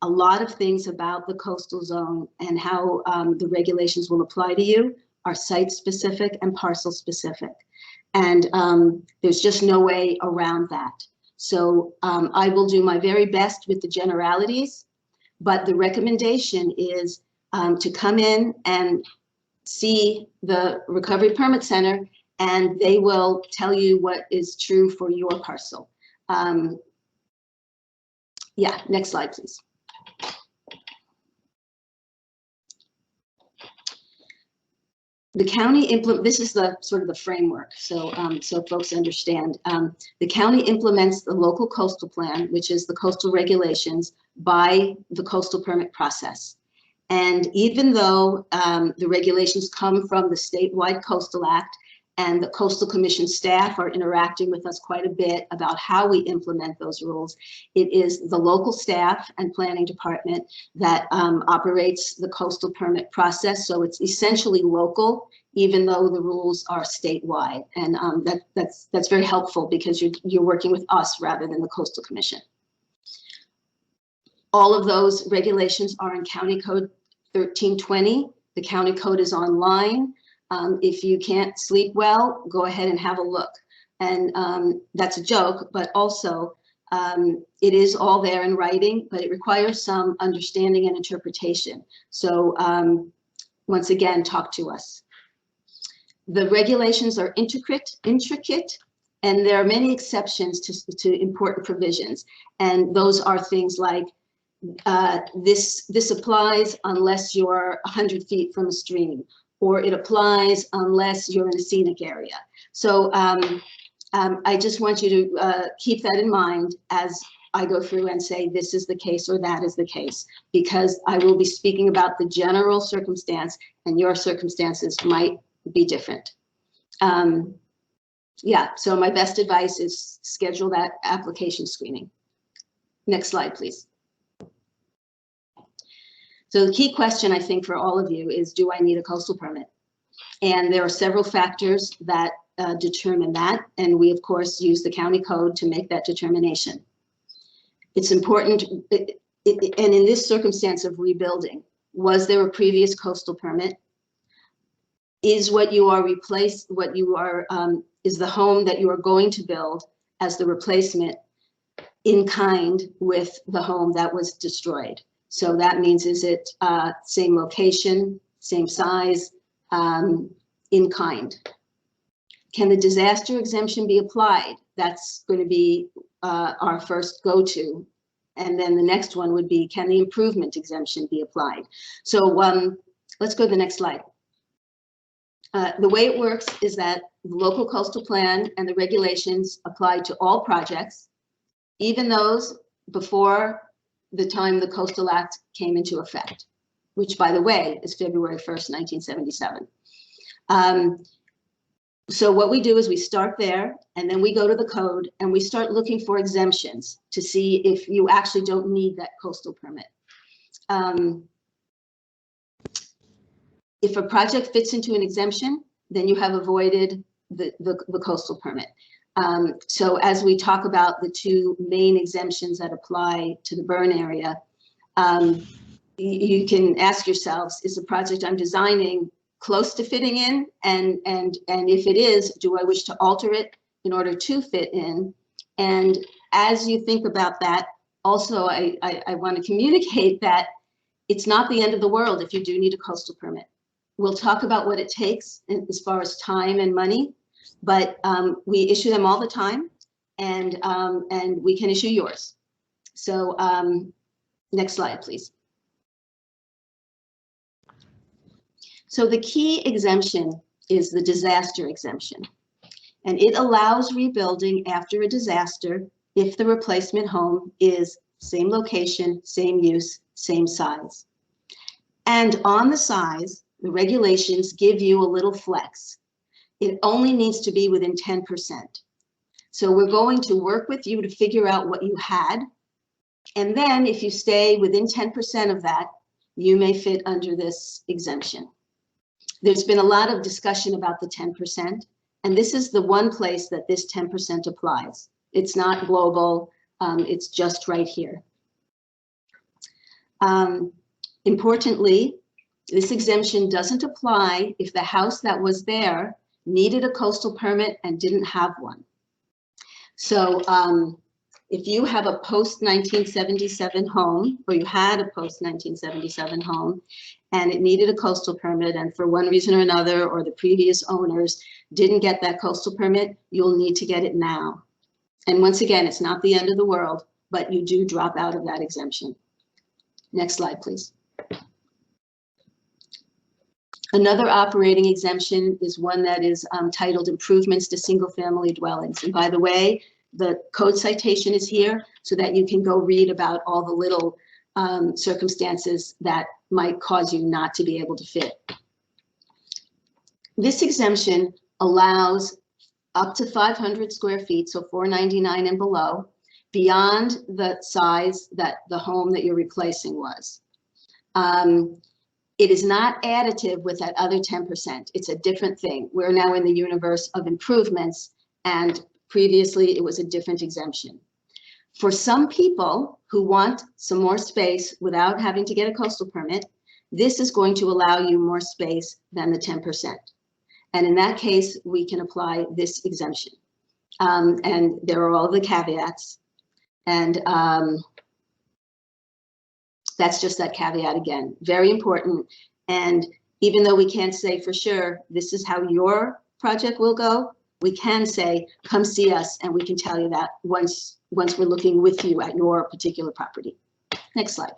a lot of things about the coastal zone and how the regulations will apply to you are site specific and parcel specific. And there's just no way around that. So I will do my very best with the generalities, but the recommendation is to come in and see the Recovery Permit Center, and they will tell you what is true for your parcel. Yeah, next slide, please. The county this is the sort of the framework, so so folks understand. The county implements the local coastal plan, which is the coastal regulations, by the coastal permit process. And even though the regulations come from the statewide Coastal Act, and the Coastal Commission staff are interacting with us quite a bit about how we implement those rules, it is the local staff and planning department that operates the coastal permit process. So it's essentially local, even though the rules are statewide. And that's very helpful because you're working with us rather than the Coastal Commission. All of those regulations are in County Code 1320. The county code is online. If you can't sleep well, go ahead and have a look. And that's a joke, but also it is all there in writing, but it requires some understanding and interpretation. So once again, talk to us. The regulations are intricate, and there are many exceptions to important provisions. And those are things like this applies unless you're 100 feet from a stream, or it applies unless you're in a scenic area. So I just want you to keep that in mind as I go through and say this is the case or that is the case, because I will be speaking about the general circumstance and your circumstances might be different. Yeah, so my best advice is schedule that application screening. Next slide, please. So the key question, I think, for all of you is, do I need a coastal permit? And there are several factors that determine that. And we, of course, use the county code to make that determination. It's important, and in this circumstance of rebuilding, was there a previous coastal permit? Is what you are is the home that you are going to build as the replacement in kind with the home that was destroyed? So that means, is it same location, same size, in kind? Can the disaster exemption be applied? that's going to be our first go-to. And then the next one would be, can the improvement exemption be applied? So let's go to the next slide. The way it works is that the local coastal plan and the regulations apply to all projects, even those before the time the Coastal Act came into effect, which, by the way, is February 1st, 1977. So what we do is we start there, and then we go to the code and we start looking for exemptions to see if you actually don't need that coastal permit. If a project fits into an exemption, then you have avoided the coastal permit. So as we talk about the two main exemptions that apply to the burn area, you can ask yourselves, is the project I'm designing close to fitting in? And if it is, do I wish to alter it in order to fit in? And as you think about that, also, I want to communicate that it's not the end of the world if you do need a coastal permit. We'll talk about what it takes as far as time and money, but we issue them all the time, and we can issue yours. So next slide, please. So the key exemption is the disaster exemption, and it allows rebuilding after a disaster if the replacement home is same location, same use, same size. And on the size, the regulations give you a little flex. It only needs to be within 10%. So we're going to work with you to figure out what you had. And then if you stay within 10% of that, you may fit under this exemption. There's been a lot of discussion about the 10%, and this is the one place that this 10% applies. It's not global, it's just right here. Importantly, this exemption doesn't apply if the house that was there needed a coastal permit and didn't have one. So if you have a post-1977 home, or you had a post-1977 home, and it needed a coastal permit, and for one reason or another, or the previous owners didn't get that coastal permit, you'll need to get it now. And once again, it's not the end of the world, but you do drop out of that exemption. Next slide, please. Another operating exemption is one that is titled Improvements to Single-Family Dwellings. And by the way, the code citation is here so that you can go read about all the little circumstances that might cause you not to be able to fit. This exemption allows up to 500 square feet, so 499 and below, beyond the size that the home that you're replacing was. It is not additive with that other 10%. It's a different thing. We're now in the universe of improvements, and previously it was a different exemption. For some people who want some more space without having to get a coastal permit, this is going to allow you more space than the 10%. And in that case, we can apply this exemption. And there are all the caveats. And that's just that caveat again, very important. And even though we can't say for sure, this is how your project will go, we can say, come see us, and we can tell you that once we're looking with you at your particular property. Next slide.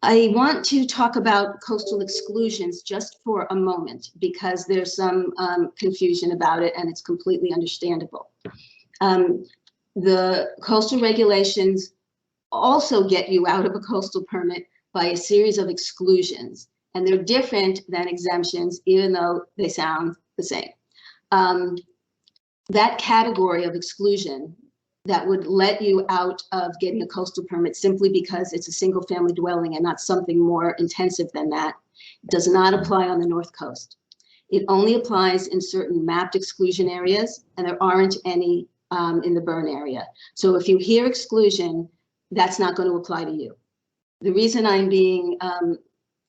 I want to talk about coastal exclusions just for a moment, because there's some confusion about it, and it's completely understandable. The coastal regulations also get you out of a coastal permit by a series of exclusions, and they're different than exemptions, even though they sound the same. That category of exclusion that would let you out of getting a coastal permit simply because it's a single family dwelling and not something more intensive than that does not apply on the North Coast. It only applies in certain mapped exclusion areas, and there aren't any in the burn area. So if you hear exclusion, that's not going to apply to you. The reason I'm being,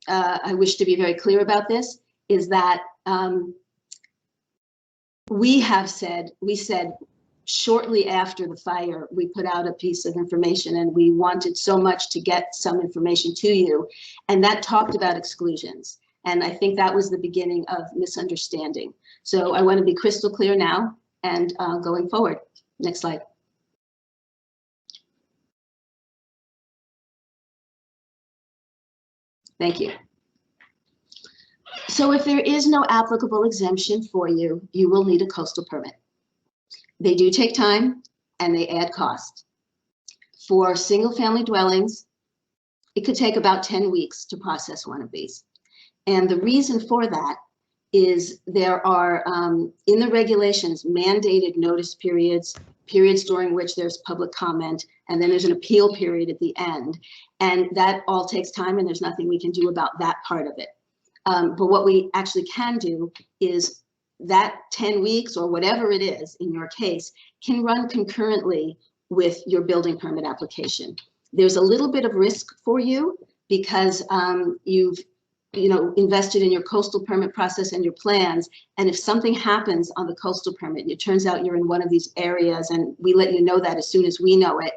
I wish to be very clear about this, is that we said shortly after the fire, we put out a piece of information, and we wanted so much to get some information to you, and that talked about exclusions. And I think that was the beginning of misunderstanding. So I want to be crystal clear now and going forward. Next slide. Thank you. So if there is no applicable exemption for you, you will need a coastal permit. They do take time and they add cost. For single family dwellings, it could take about 10 weeks to process one of these. And the reason for that is there are, in the regulations, mandated notice periods during which there's public comment, and then there's an appeal period at the end. And that all takes time, and there's nothing we can do about that part of it. But what we actually can do is that 10 weeks or whatever it is in your case can run concurrently with your building permit application. There's a little bit of risk for you because you've invested in your coastal permit process and your plans. And if something happens on the coastal permit, it turns out you're in one of these areas and we let you know that as soon as we know it,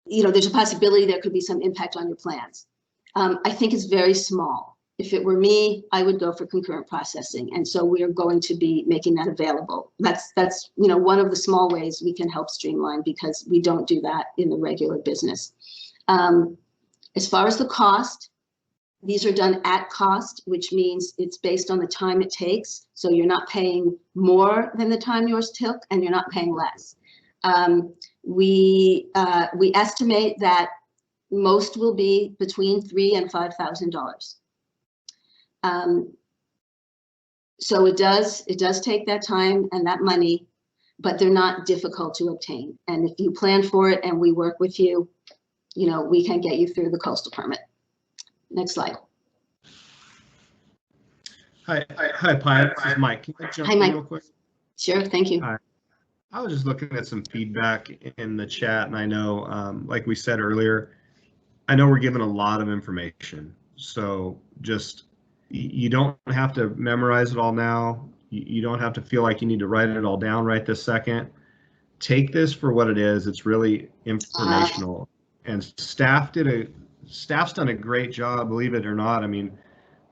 there's a possibility there could be some impact on your plans. I think it's very small. If it were me, I would go for concurrent processing. And so we are going to be making that available. That's one of the small ways we can help streamline because we don't do that in the regular business. As far as the cost, these are done at cost, which means it's based on the time it takes. So you're not paying more than the time yours took, and you're not paying less. We estimate that most will be between $3,000 and $5,000. So it does take that time and that money, but they're not difficult to obtain. And if you plan for it and we work with you, we can get you through the coastal permit. Next slide. Hi, Pi. This is Mike. Can I jump in real quick? Sure, thank you. I was just looking at some feedback in the chat, and I know, like we said earlier, I know we're given a lot of information. So just, you don't have to memorize it all now. You don't have to feel like you need to write it all down right this second. Take this for what it is. It's really informational. And staff's done a great job, believe it or not. I mean,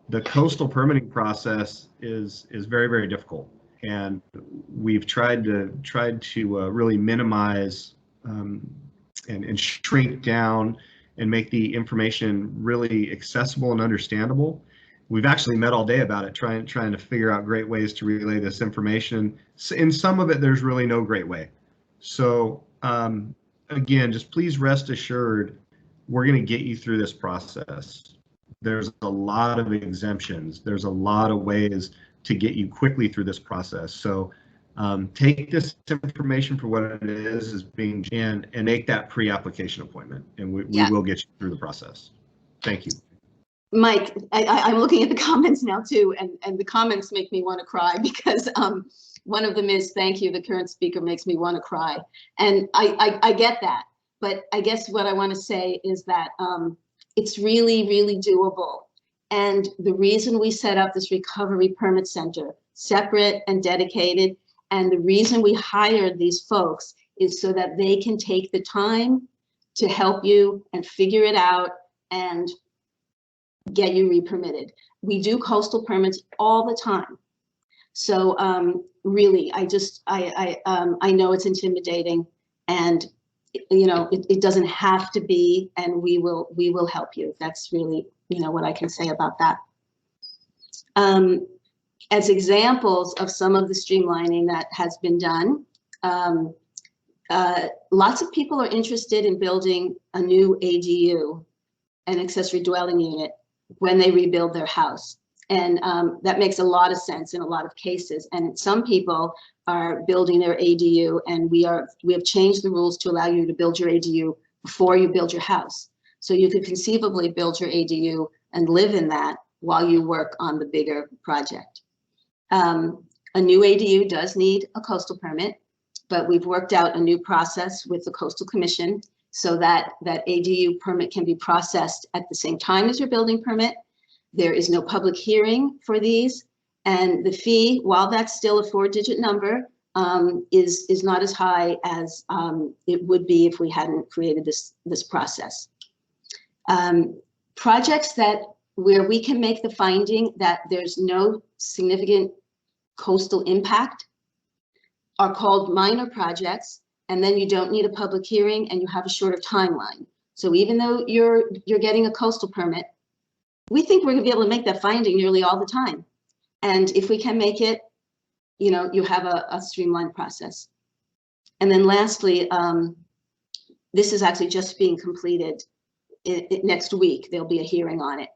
the coastal permitting process is very, very difficult, and we've tried to really minimize and shrink down and make the information really accessible and understandable. We've actually met all day about it, trying to figure out great ways to relay this information. In some of it, there's really no great way. So again, just please rest assured, we're going to get you through this process. There's a lot of exemptions. There's a lot of ways to get you quickly through this process. So take this information for what it is being and make that pre-application appointment, and we will get you through the process. Thank you. Mike, I'm looking at the comments now too, and the comments make me want to cry because one of them is, thank you, the current speaker makes me want to cry. And I get that, but I guess what I want to say is that it's really, really doable. And the reason we set up this recovery permit center, separate and dedicated, and the reason we hired these folks is so that they can take the time to help you and figure it out and get you re-permitted. We do coastal permits all the time. So really, I know it's intimidating, and it doesn't have to be, and we will help you. That's really, what I can say about that. As examples of some of the streamlining that has been done, lots of people are interested in building a new ADU, an accessory dwelling unit, when they rebuild their house. And that makes a lot of sense in a lot of cases. And some people are building their ADU, and we have changed the rules to allow you to build your ADU before you build your house. So you could conceivably build your ADU and live in that while you work on the bigger project. A new ADU does need a coastal permit, but we've worked out a new process with the Coastal Commission so that that ADU permit can be processed at the same time as your building permit. There is no public hearing for these, and the fee, while that's still a 4-digit number, is not as high as it would be if we hadn't created this process. Projects that where we can make the finding that there's no significant coastal impact are called minor projects, and then you don't need a public hearing and you have a shorter timeline. So even though you're getting a coastal permit, we think we're gonna be able to make that finding nearly all the time. And if we can make it, you know, you have a streamlined process. And then lastly, this is actually just being completed next week. There'll be a hearing on it.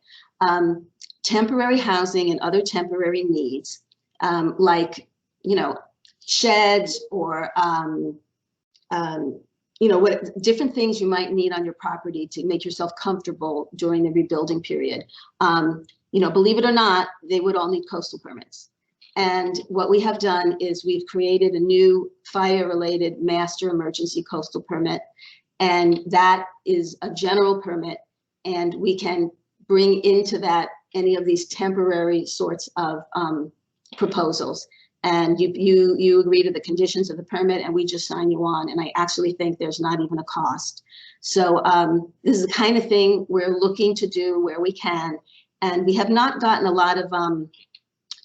Temporary housing and other temporary needs, like, you know, sheds or, you know, what different things you might need on your property to make yourself comfortable during the rebuilding period. You know, believe it or not, they would all need coastal permits. And what we have done is we've created a new fire-related master emergency coastal permit. And that is a general permit. And we can bring into that any of these temporary sorts of proposals. And you agree to the conditions of the permit and we just sign you on. And I actually think there's not even a cost. So this is the kind of thing we're looking to do where we can. And we have not gotten a lot of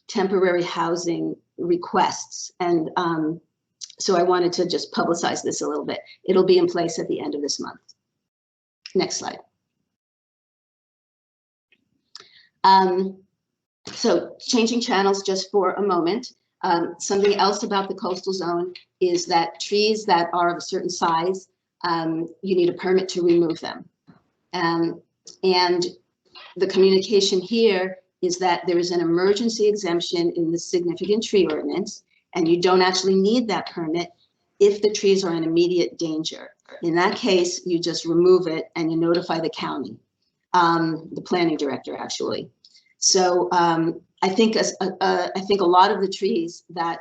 temporary housing requests. And so I wanted to just publicize this a little bit. It'll be in place at the end of this month. Next slide. So changing channels just for a moment. Something else about the coastal zone is that trees that are of a certain size, you need a permit to remove them. And the communication here is that there is an emergency exemption in the significant tree ordinance, and you don't actually need that permit if the trees are in immediate danger. In that case, you just remove it and you notify the county, the planning director actually. So I think a lot of the trees that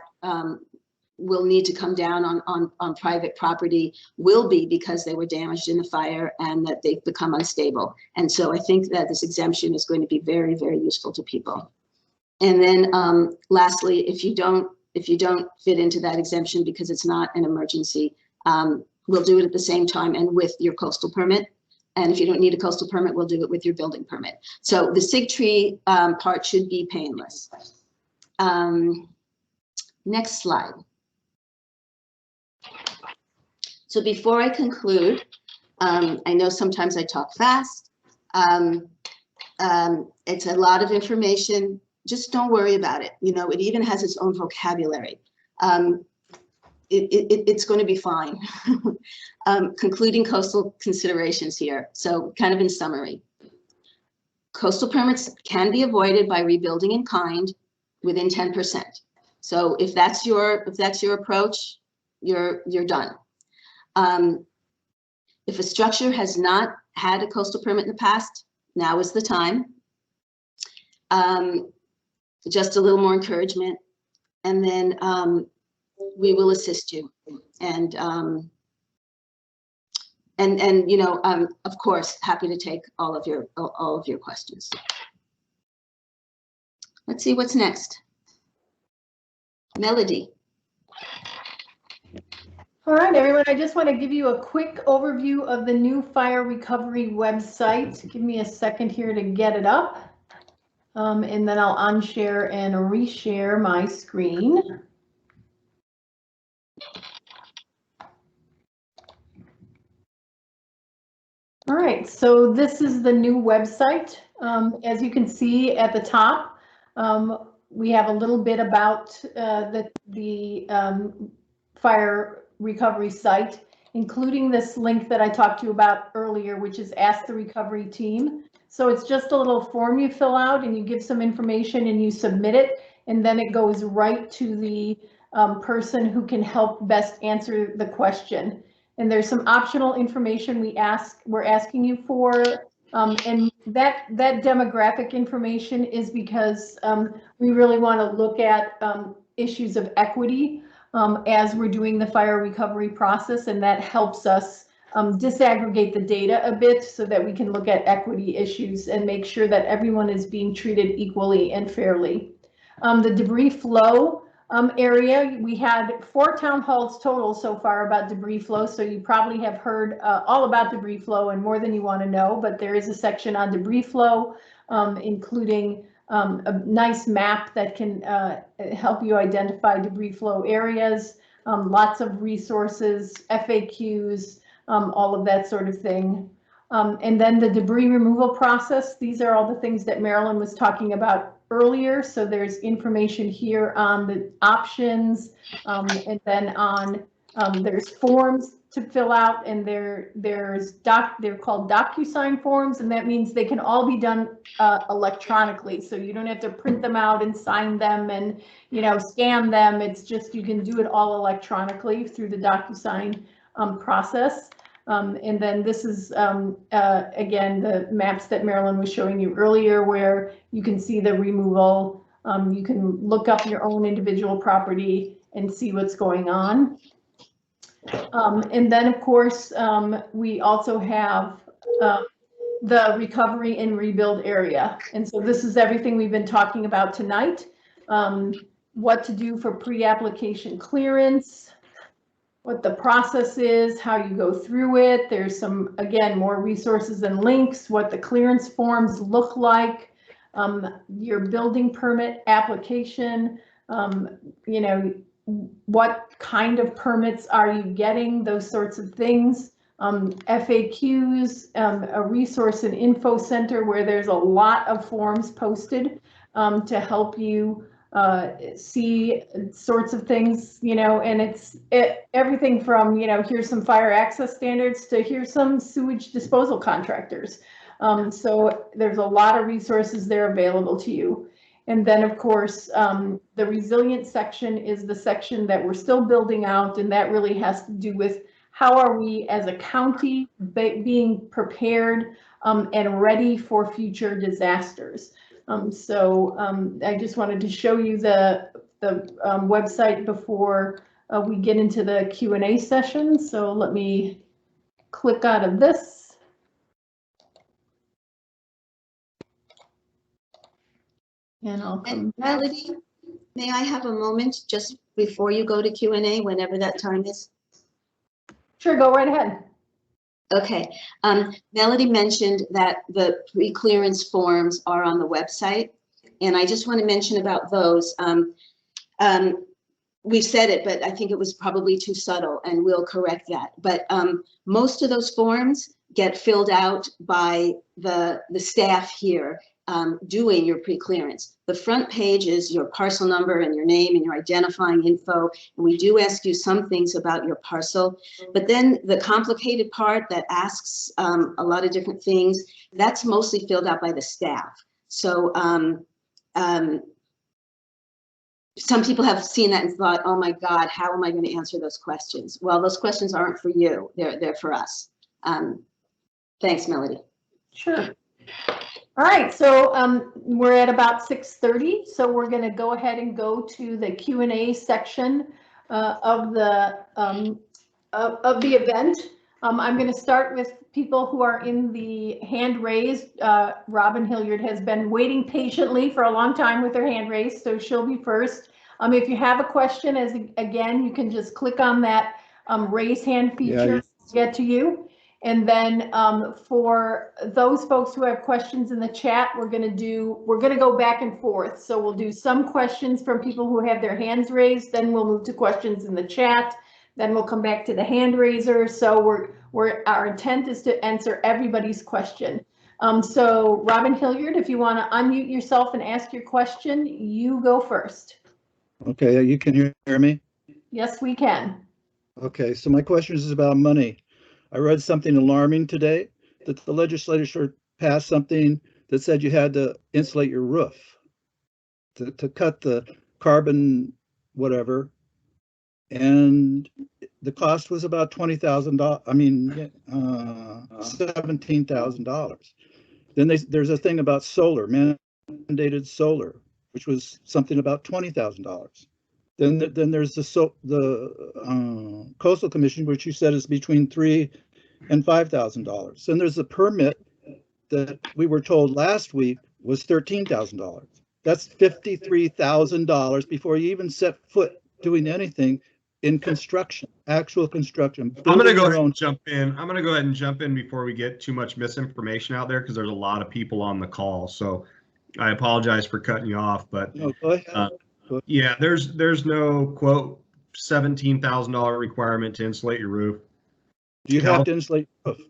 will need to come down on private property will be because they were damaged in the fire and that they've become unstable. And so I think that this exemption is going to be very, very useful to people. And then lastly, if you don't fit into that exemption because it's not an emergency, we'll do it at the same time and with your coastal permit. And if you don't need a coastal permit, we'll do it with your building permit. So the SIG tree part should be painless. Next slide. So before I conclude, I know sometimes I talk fast. It's a lot of information. Just don't worry about it. You know, it even has its own vocabulary. It's going to be fine. Concluding coastal considerations here. So kind of in summary, coastal permits can be avoided by rebuilding in kind within 10%. So if that's your approach, you're done. If a structure has not had a coastal permit in the past, now is the time. Just a little more encouragement, and then we will assist you. And you know, of course, happy to take all of your questions. Let's see what's next. Melody. All right, everyone, I just want to give you a quick overview of the new fire recovery website. Give me a second here to get it up. And then I'll unshare and reshare my screen. All right, so this is the new website. As you can see at the top, we have a little bit about the fire recovery site, including this link that I talked to you about earlier, which is Ask the Recovery Team. So it's just a little form you fill out and you give some information and you submit it, and then it goes right to the person who can help best answer the question. And there's some optional information we're asking you for, and that demographic information is because we really want to look at issues of equity as we're doing the fire recovery process, and that helps us disaggregate the data a bit so that we can look at equity issues and make sure that everyone is being treated equally and fairly. The debris flow area. We had 4 town halls total so far about debris flow, so you probably have heard all about debris flow and more than you want to know, but there is a section on debris flow, including a nice map that can help you identify debris flow areas, lots of resources, FAQs, all of that sort of thing. And then the debris removal process, these are all the things that Marilyn was talking about earlier. So there's information here on the options, and then on there's forms to fill out, and they're called DocuSign forms, and that means they can all be done electronically. So you don't have to print them out and sign them and scan them. It's just you can do it all electronically through the DocuSign process. And then this is, again, the maps that Marilyn was showing you earlier, where you can see the removal. You can look up your own individual property and see what's going on. And then, of course, we also have the recovery and rebuild area. And so this is everything we've been talking about tonight. What to do for pre-application clearance, what the process is, how you go through it. There's some, again, more resources and links, what the clearance forms look like, your building permit application, what kind of permits are you getting, those sorts of things, FAQs, a resource and info center where there's a lot of forms posted to help you see sorts of things, and it's everything from, here's some fire access standards to here's some sewage disposal contractors. So there's a lot of resources there available to you. And then, of course, the resilient section is the section that we're still building out, and that really has to do with how are we as a county being prepared and ready for future disasters. I just wanted to show you the website before we get into the Q&A session. So let me click out of this. And I'll come And back. Melody, may I have a moment just before you go to Q&A, whenever that time is? Sure, go right ahead. Okay, Melody mentioned that the pre-clearance forms are on the website, and I just want to mention about those. We've said it, but I think it was probably too subtle, and we'll correct that. But most of those forms get filled out by the staff here doing your pre-clearance. The front page is your parcel number and your name and your identifying info. And we do ask you some things about your parcel, but then the complicated part that asks a lot of different things, that's mostly filled out by the staff. So some people have seen that and thought, oh my God, how am I going to answer those questions? Well, those questions aren't for you, they're for us. Thanks, Melody. Sure. All right, so we're at about 6:30, so we're going to go ahead and go to the Q&A section of the event. I'm going to start with people who are in the hand raised. Robin Hilliard has been waiting patiently for a long time with her hand raised, so she'll be first. If you have a question, again, you can just click on that raise hand feature to get to you. And then for those folks who have questions in the chat, we're going to go back and forth. So we'll do some questions from people who have their hands raised, then we'll move to questions in the chat, then we'll come back to the hand raiser. So our intent is to answer everybody's question. So Robin Hilliard, if you want to unmute yourself and ask your question, you go first. Okay, you can hear me? Yes, we can. Okay, so my question is about money. I read something alarming today, that the legislature passed something that said you had to insulate your roof to cut the carbon whatever, and the cost was about $20,000. I mean, $17,000. Then there's a thing about solar, mandated solar, which was something about $20,000. Then there's the Coastal Commission, which you said is between $3,000 and $5,000. Then there's a permit that we were told last week was $13,000. That's $53,000 before you even set foot doing anything in construction, actual construction. I'm going to building go your ahead own. and jump in. I'm going to go ahead and jump in before we get too much misinformation out there, because there's a lot of people on the call. So I apologize for cutting you off, but No, go ahead. yeah, there's no quote $17,000 requirement to insulate your roof. Do you have to insulate your roof?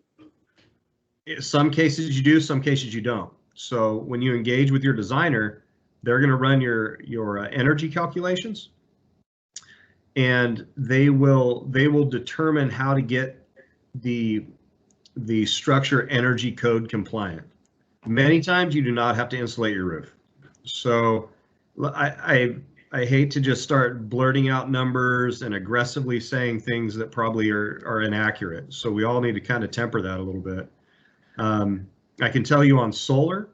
In some cases you do, some cases you don't. So when you engage with your designer, they're going to run your energy calculations, and they will determine how to get the structure energy code compliant. Many times you do not have to insulate your roof. So I hate to just start blurting out numbers and aggressively saying things that probably are inaccurate. So we all need to kind of temper that a little bit. I can tell you on solar,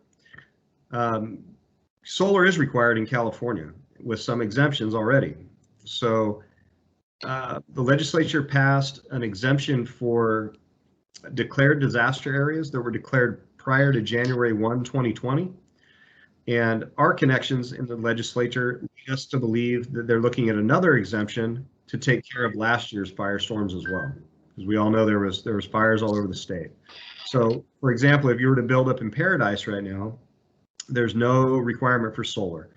solar is required in California with some exemptions already. So the legislature passed an exemption for declared disaster areas that were declared prior to January 1, 2020. And our connections in the legislature lead us to believe that they're looking at another exemption to take care of last year's firestorms as well, because we all know there was fires all over the state. So, for example, if you were to build up in Paradise right now, there's no requirement for solar.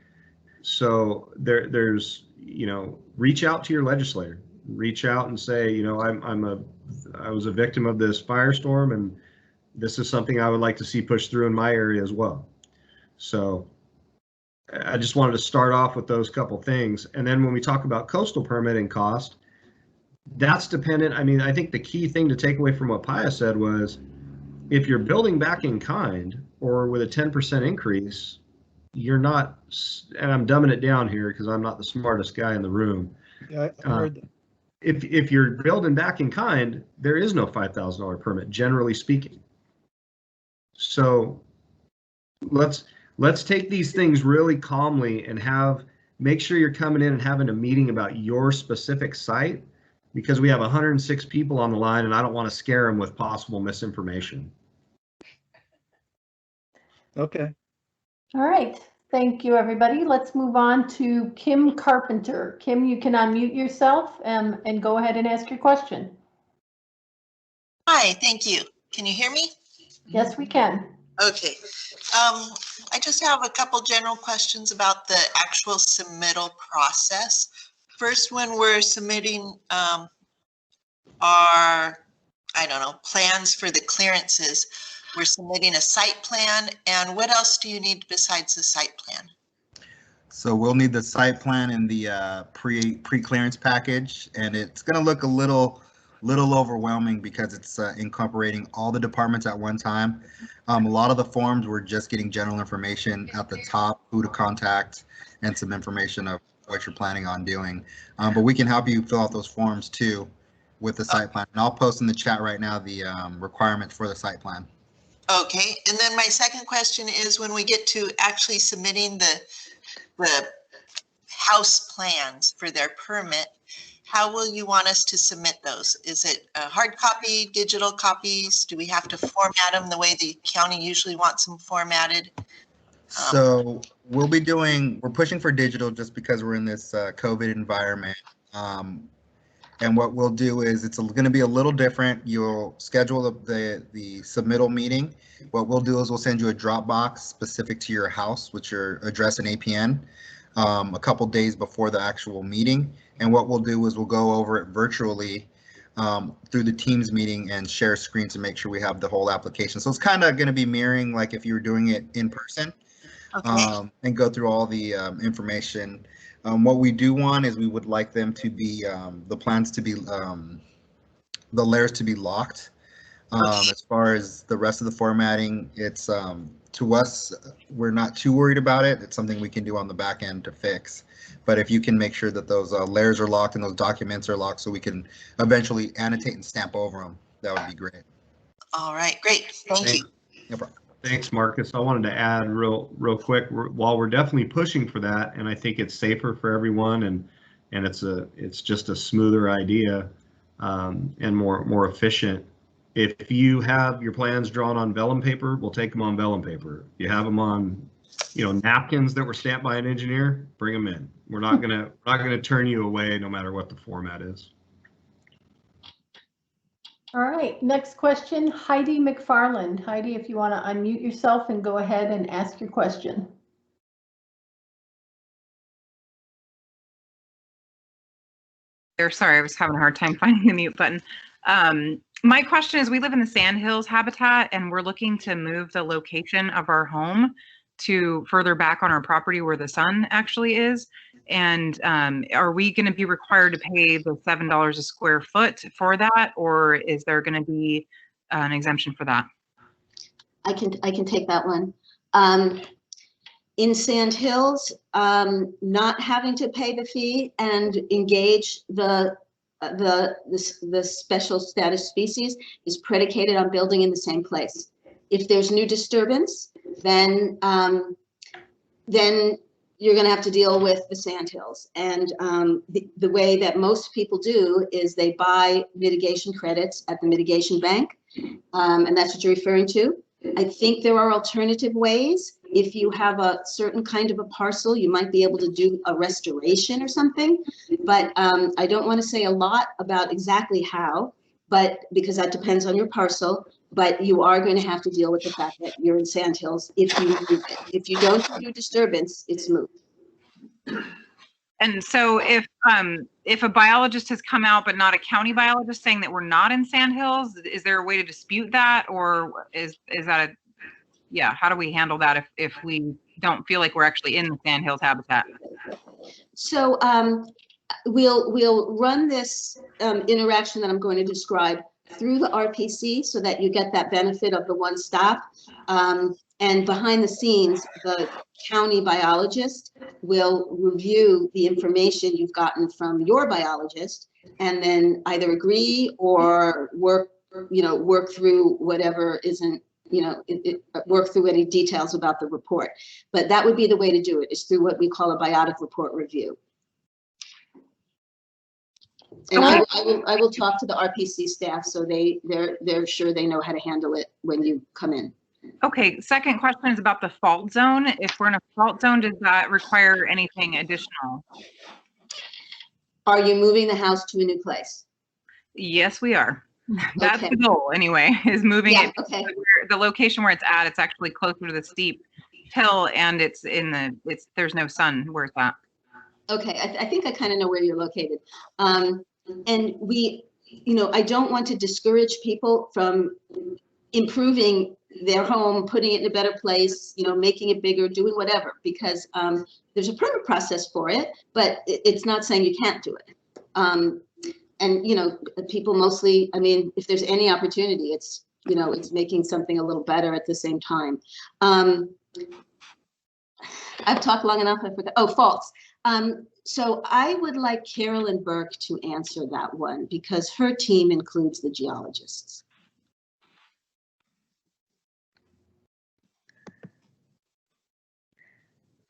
So there's, you know, reach out to your legislator, reach out and say, you know, I was a victim of this firestorm, and this is something I would like to see pushed through in my area as well. So I just wanted to start off with those couple things. And then when we talk about coastal permitting cost, that's dependent. I mean, I think the key thing to take away from what Paya said was, if you're building back in kind or with a 10% increase, you're not, and I'm dumbing it down here because I'm not the smartest guy in the room. Yeah, I heard that. If you're building back in kind, there is no $5,000 permit, generally speaking. So let's take these things really calmly and make sure you're coming in and having a meeting about your specific site, because we have 106 people on the line and I don't want to scare them with possible misinformation. Okay. All right. Thank you, everybody. Let's move on to Kim Carpenter. Kim, you can unmute yourself and go ahead and ask your question. Hi, thank you. Can you hear me? Yes, we can. Okay. I just have a couple general questions about the actual submittal process. First, when we're submitting our, I don't know, plans for the clearances, we're submitting a site plan, and what else do you need besides the site plan? So we'll need the site plan and the pre-clearance package, and it's going to look a little overwhelming because it's incorporating all the departments at one time. A lot of the forms, we're just getting general information at the top, who to contact, and some information of what you're planning on doing. But we can help you fill out those forms too with the site plan. And I'll post in the chat right now the requirements for the site plan. Okay, and then my second question is, when we get to actually submitting the house plans for their permit, how will you want us to submit those? Is it a hard copy, digital copies? Do we have to format them the way the county usually wants them formatted? So we're pushing for digital just because we're in this COVID environment. And what we'll do is it's going to be a little different. You'll schedule the submittal meeting. What we'll do is we'll send you a Dropbox specific to your house with your address and APN a couple days before the actual meeting. And what we'll do is we'll go over it virtually through the Teams meeting and share screen to make sure we have the whole application. So it's kind of going to be mirroring like if you were doing it in person. Okay. And go through all the information. What we do want is we would like them to be, the plans to be, the layers to be locked. As far as the rest of the formatting, it's, to us, we're not too worried about it. It's something we can do on the back end to fix. But if you can make sure that those layers are locked and those documents are locked so we can eventually annotate and stamp over them, that would be great. All right, great. Thank you. No problem. Thanks, Marcus. I wanted to add real quick, while we're definitely pushing for that, and I think it's safer for everyone, and it's just a smoother idea and more efficient. If you have your plans drawn on vellum paper, we'll take them on vellum paper. If you have them on napkins that were stamped by an engineer, bring them in. We're not gonna turn you away no matter what the format is. All right, next question, Heidi McFarland. Heidi, if you want to unmute yourself and go ahead and ask your question. Sorry, I was having a hard time finding the mute button. My question is, we live in the Sandhills habitat and we're looking to move the location of our home to further back on our property where the sun actually is. And are we going to be required to pay the $7 a square foot for that, or is there going to be an exemption for that? I can take that one. In Sandhills, not having to pay the fee and engage the special status species is predicated on building in the same place. If there's new disturbance, then you're going to have to deal with the Sandhills. And the way that most people do is they buy mitigation credits at the mitigation bank, and that's what you're referring to. I think there are alternative ways. If you have a certain kind of a parcel, you might be able to do a restoration or something, but I don't want to say a lot about exactly how, but because that depends on your parcel, but you are going to have to deal with the fact that you're in Sandhills. If you don't do disturbance, it's moot. And so if a biologist has come out, but not a county biologist, saying that we're not in Sandhills, is there a way to dispute that, or is that how do we handle that if we don't feel like we're actually in the Sandhills habitat? So we'll run this interaction that I'm going to describe through the RPC so that you get that benefit of the one stop. And behind the scenes, the county biologist will review the information you've gotten from your biologist and then either agree or work through whatever isn't, work through any details about the report. But that would be the way to do it, is through what we call a biotic report review. And I will talk to the RPC staff so they're sure they know how to handle it when you come in. Okay, second question is about the fault zone. If we're in a fault zone, does that require anything additional? Are you moving the house to a new place? Yes, we are. That's Okay. the goal anyway, is moving it. Okay. The location where it's at, it's actually closer to the steep hill, and there's no sun where it's at. Okay, I think I kind of know where you're located. And we, I don't want to discourage people from improving their home, putting it in a better place, making it bigger, doing whatever, because there's a permit process for it, but it's not saying you can't do it. And, people mostly, if there's any opportunity, it's making something a little better at the same time. I've talked long enough, I forgot. Oh, faults. So I would like Carolyn Burke to answer that one because her team includes the geologists.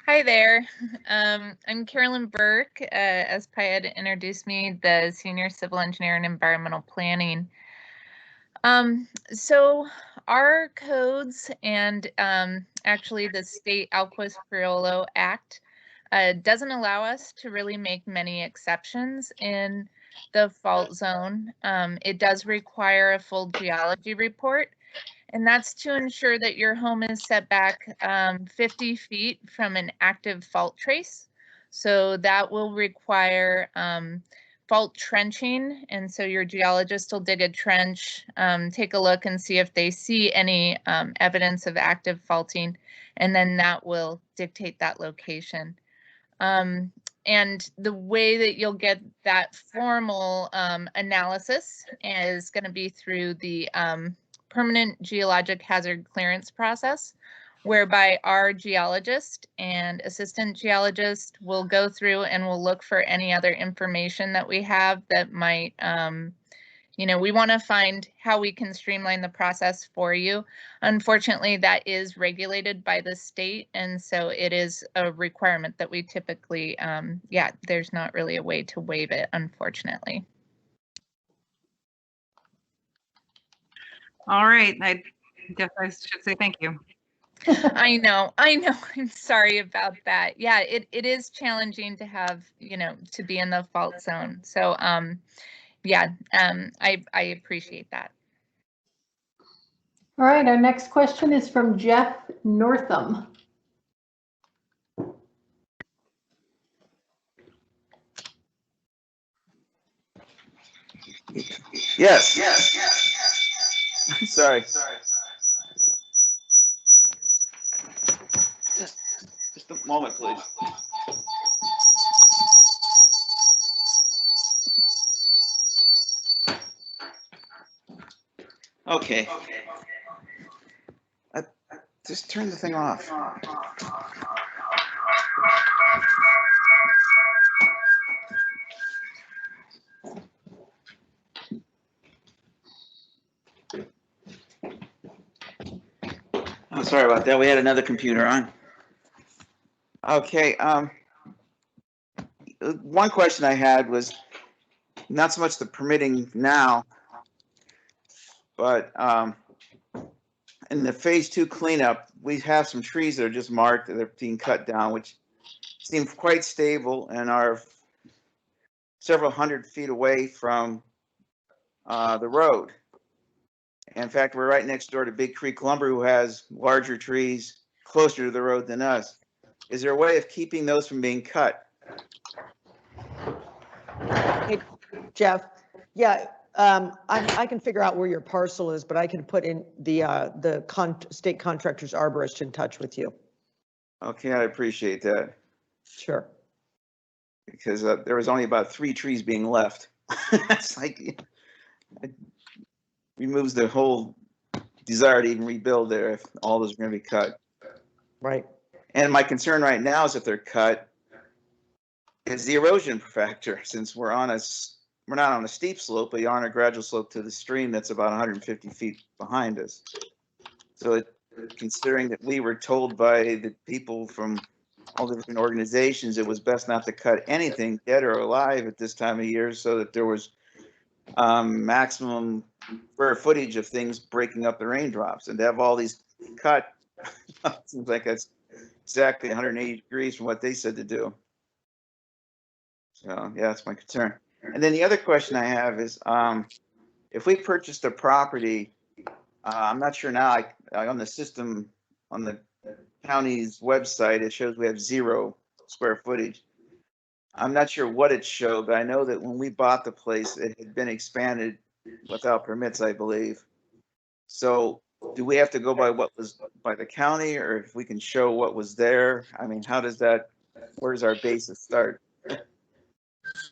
Hi there. I'm Carolyn Burke, as Payed introduced me, the Senior Civil Engineer in Environmental Planning. So our codes and actually the State Alquist Criollo Act doesn't allow us to really make many exceptions in the fault zone. It does require a full geology report. And that's to ensure that your home is set back 50 feet from an active fault trace. So that will require fault trenching. And so your geologist will dig a trench, take a look and see if they see any evidence of active faulting. And then that will dictate that location. And the way that you'll get that formal analysis is going to be through the permanent geologic hazard clearance process, whereby our geologist and assistant geologist will go through and will look for any other information that we have that might, we want to find how we can streamline the process for you. Unfortunately, that is regulated by the state, and so it is a requirement that we typically, there's not really a way to waive it, unfortunately. All right, I guess I should say thank you. I know. I'm sorry about that. Yeah, it is challenging to have, to be in the fault zone. So, yeah, I appreciate that. All right, our next question is from Jeff Northam. Yes. Sorry. Just a moment, please. Okay. Just turn the thing off. Oh, sorry about that. We had another computer on. Okay. One question I had was not so much the permitting now, but in the phase 2 cleanup, we have some trees that are just marked that are being cut down, which seem quite stable and are several hundred feet away from the road. In fact, we're right next door to Big Creek Lumber, who has larger trees closer to the road than us. Is there a way of keeping those from being cut? Hey, Jeff, yeah, I can figure out where your parcel is, but I can put in the state contractor's arborist in touch with you. Okay, I appreciate that. Sure. Because there was only about 3 trees being left. It's like it removes the whole desire to even rebuild there if all those are going to be cut. Right. And my concern right now is if they're cut, is the erosion factor, since we're not on a steep slope, but you're on a gradual slope to the stream that's about 150 feet behind us. So considering that we were told by the people from all the different organizations it was best not to cut anything dead or alive at this time of year, so that there was maximum square footage of things breaking up the raindrops, and to have all these cut seems like that's exactly 180 degrees from what they said to do. So yeah, that's my concern. And then the other question I have is, if we purchased a property, I'm not sure now, on the system, on the county's website, it shows we have 0 square footage. I'm not sure what it showed, but I know that when we bought the place, it had been expanded without permits, I believe. So do we have to go by what was by the county, or if we can show what was there? I mean, how does that, where does our basis start?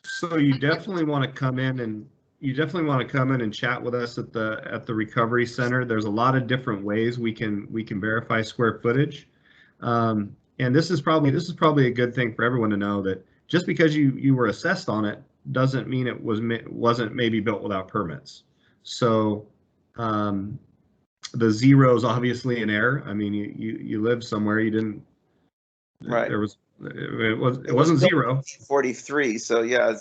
So you definitely want to come in and chat with us at the recovery center. There's a lot of different ways we can verify square footage. And this is probably a good thing for everyone to know, that just because you were assessed on it doesn't mean it wasn't maybe built without permits. So the 0 is obviously an error. I mean, you live somewhere, you didn't. Right. It wasn't 0. 43. So yeah,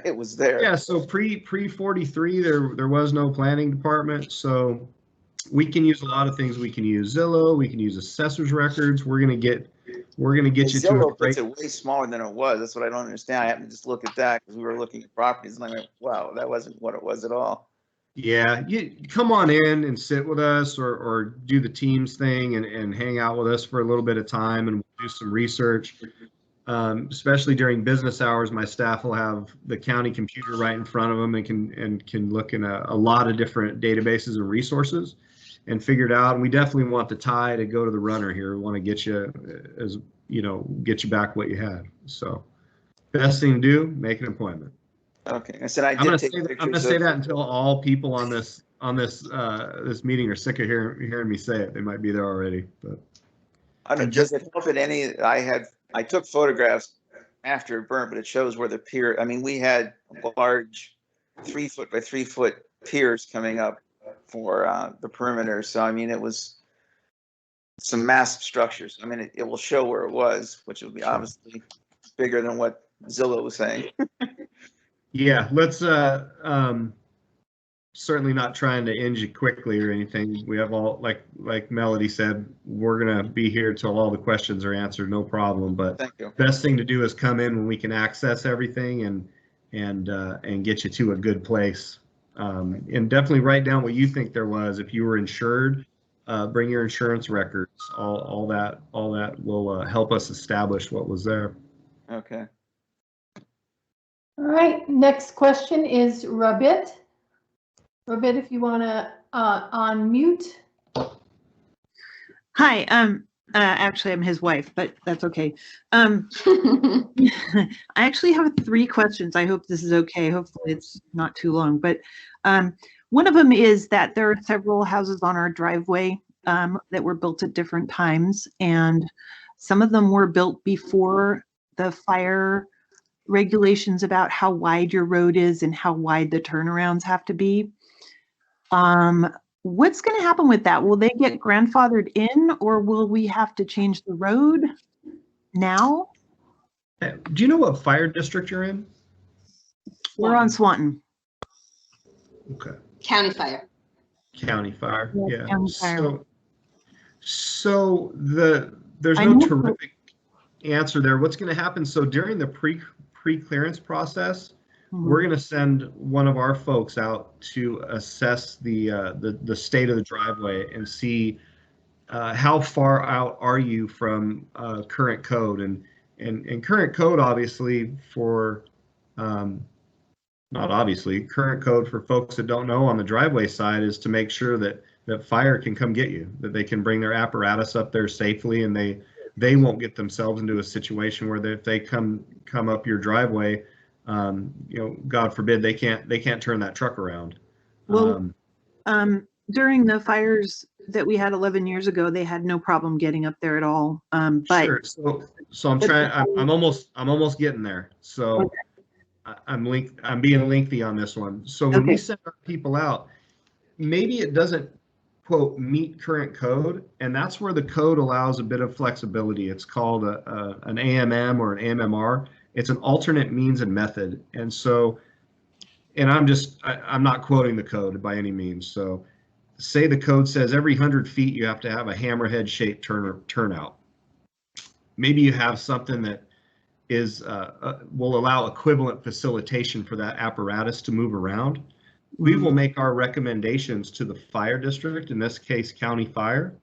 it was there. Yeah. So pre 43, there was no planning department. So we can use a lot of things. We can use Zillow. We can use assessor's records. We're gonna get you to a great. Puts it way smaller than it was. That's what I don't understand. I happened to just look at that because we were looking at properties, and I went, wow, that wasn't what it was at all. Yeah, you come on in and sit with us, or do the Teams thing and hang out with us for a little bit of time, and we'll do some research. Especially during business hours, my staff will have the county computer right in front of them and can look in a lot of different databases and resources and figure it out. And we definitely want the tie to go to the runner here. We want to get you get you back what you had. So best thing to do, make an appointment. Okay. I said I'm going to say that until all people on this meeting are sick of hearing me say it. They might be there already, but I don't. Does it help at any? I took photographs after it burned, but it shows where the pier. I mean, we had large 3-foot by 3-foot piers coming up for the perimeter. So I mean, it was some massive structures. I mean, it will show where it was, which will be obviously bigger than what Zillow was saying. Yeah, let's certainly not trying to end you quickly or anything. We have all, like Melody said, we're gonna be here till all the questions are answered, no problem. But Thank you. best thing to do is come in when we can access everything and get you to a good place. And definitely write down what you think there was. If you were insured, bring your insurance records. All that will help us establish what was there. Okay. All right, next question is Rabit. Rabit, if you want to unmute. Hi, actually I'm his wife, but that's okay. I actually have 3 questions. I hope this is okay. Hopefully it's not too long, but one of them is that there are several houses on our driveway that were built at different times, and some of them were built before the fire regulations about how wide your road is and how wide the turnarounds have to be. What's going to happen with that? Will they get grandfathered in, or will we have to change the road now? Do you know what fire district you're in? We're on Swanton. Okay. County fire. County fire. Yeah, Yeah. county fire. So there's I no know. terrific answer there. What's going to happen? So during the pre-clearance process, we're going to send one of our folks out to assess the state of the driveway and see how far out are you from current code, and current code obviously for not obviously current code for folks that don't know on the driveway side is to make sure that fire can come get you, that they can bring their apparatus up there safely, and they won't get themselves into a situation where if they come up your driveway, God forbid, they can't turn that truck around. Well, during the fires that we had 11 years ago, they had no problem getting up there at all. But sure. So I'm trying. I'm almost getting there. So okay. I'm being lengthy on this one. So when we send our people out, maybe it doesn't quote meet current code, and that's where the code allows a bit of flexibility. It's called an AMM or an AMMR. It's an alternate means and method. And so, and I'm not quoting the code by any means. So say the code says every 100 feet you have to have a hammerhead shaped turnout. Maybe you have something that is will allow equivalent facilitation for that apparatus to move around. We will make our recommendations to the fire district, in this case, County Fire.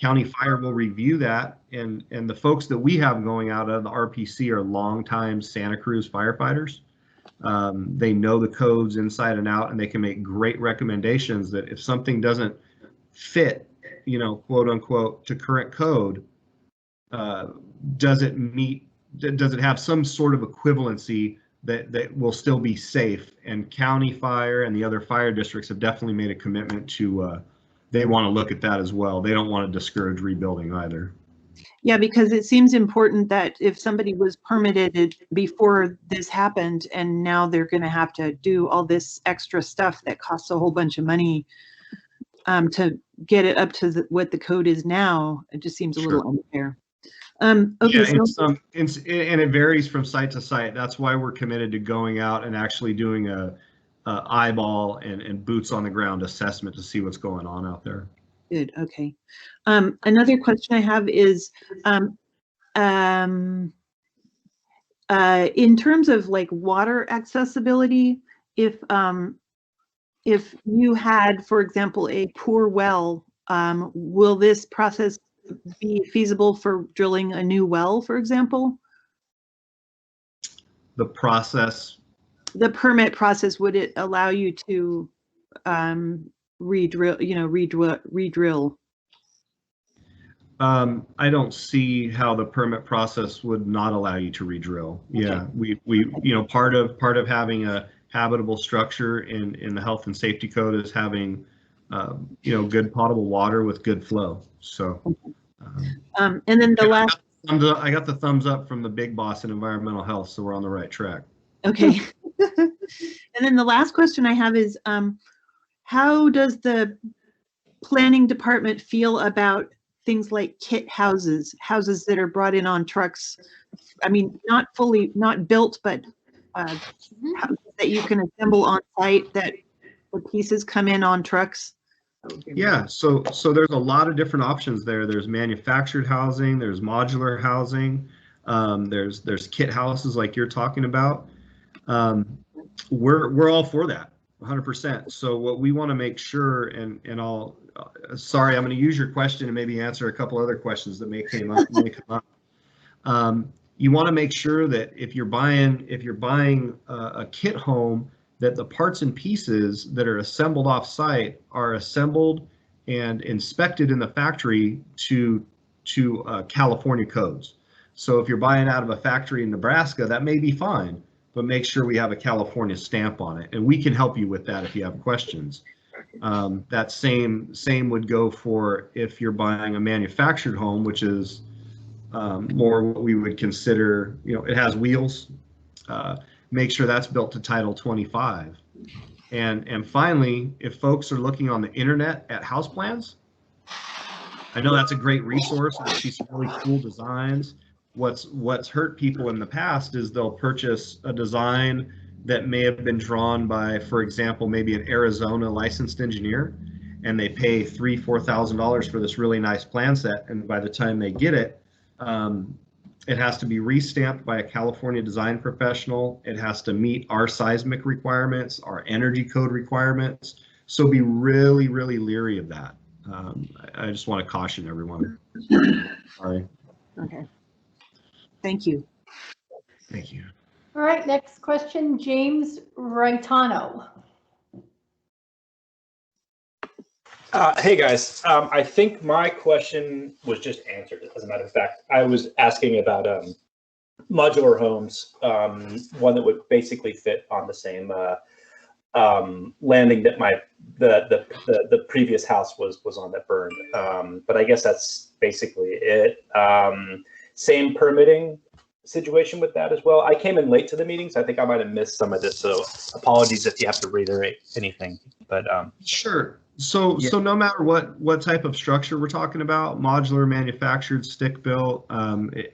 County Fire will review that, and the folks that we have going out of the RPC are longtime Santa Cruz firefighters. They know the codes inside and out, and they can make great recommendations that if something doesn't fit, quote unquote, to current code, does it have some sort of equivalency that will still be safe? And County Fire and the other fire districts have definitely made a commitment to they want to look at that as well. They don't want to discourage rebuilding either. Yeah, because it seems important that if somebody was permitted before this happened and now they're going to have to do all this extra stuff that costs a whole bunch of money to get it up to what the code is now, it just seems a little unfair. Okay, yeah, and it varies from site to site. That's why we're committed to going out and actually doing a eyeball and boots on the ground assessment to see what's going on out there. Good. Okay. Another question I have is, in terms of like water accessibility, if you had, for example, a poor well, will this process be feasible for drilling a new well, for example? The process? The permit process, would it allow you to redrill? I don't see how the permit process would not allow you to redrill. Okay. Yeah, we part of having a habitable structure in the health and safety code is having good potable water with good flow. So and then the last, I got the thumbs up from the big boss in environmental health, so we're on the right track. Okay. And then the last question I have is, how does the planning department feel about things like kit houses that are brought in on trucks? I mean, not built, but houses that you can assemble on site that the pieces come in on trucks? Yeah, so there's a lot of different options there. There's manufactured housing, there's modular housing, there's kit houses like you're talking about. We're all for that, 100%. So what we want to make sure, and I'll sorry, I'm going to use your question and maybe answer a couple other questions that may come up. You want to make sure that if you're buying a kit home, that the parts and pieces that are assembled off site are assembled and inspected in the factory to California codes. So if you're buying out of a factory in Nebraska, that may be fine, but make sure we have a California stamp on it, and we can help you with that if you have questions. That same would go for if you're buying a manufactured home, which is more what we would consider, it has wheels. Make sure that's built to Title 25. And finally, if folks are looking on the internet at house plans, I know that's a great resource. I see some really cool designs. What's hurt people in the past is they'll purchase a design that may have been drawn by, for example, maybe an Arizona licensed engineer, and they pay $3,000-4,000 for this really nice plan set, and by the time they get it, it has to be re-stamped by a California design professional. It has to meet our seismic requirements, our energy code requirements. So be really, really leery of that. I just want to caution everyone. Sorry. Okay. Thank you. Thank you. All right, next question, James Raitano. Hey guys, I think my question was just answered. As a matter of fact, I was asking about modular homes, one that would basically fit on the same landing that the previous house was on that burned. But I guess that's basically it. Same permitting situation with that as well. I came in late to the meeting, so I think I might have missed some of this. So apologies if you have to reiterate anything. But sure. So no matter what type of structure we're talking about, modular, manufactured, stick built,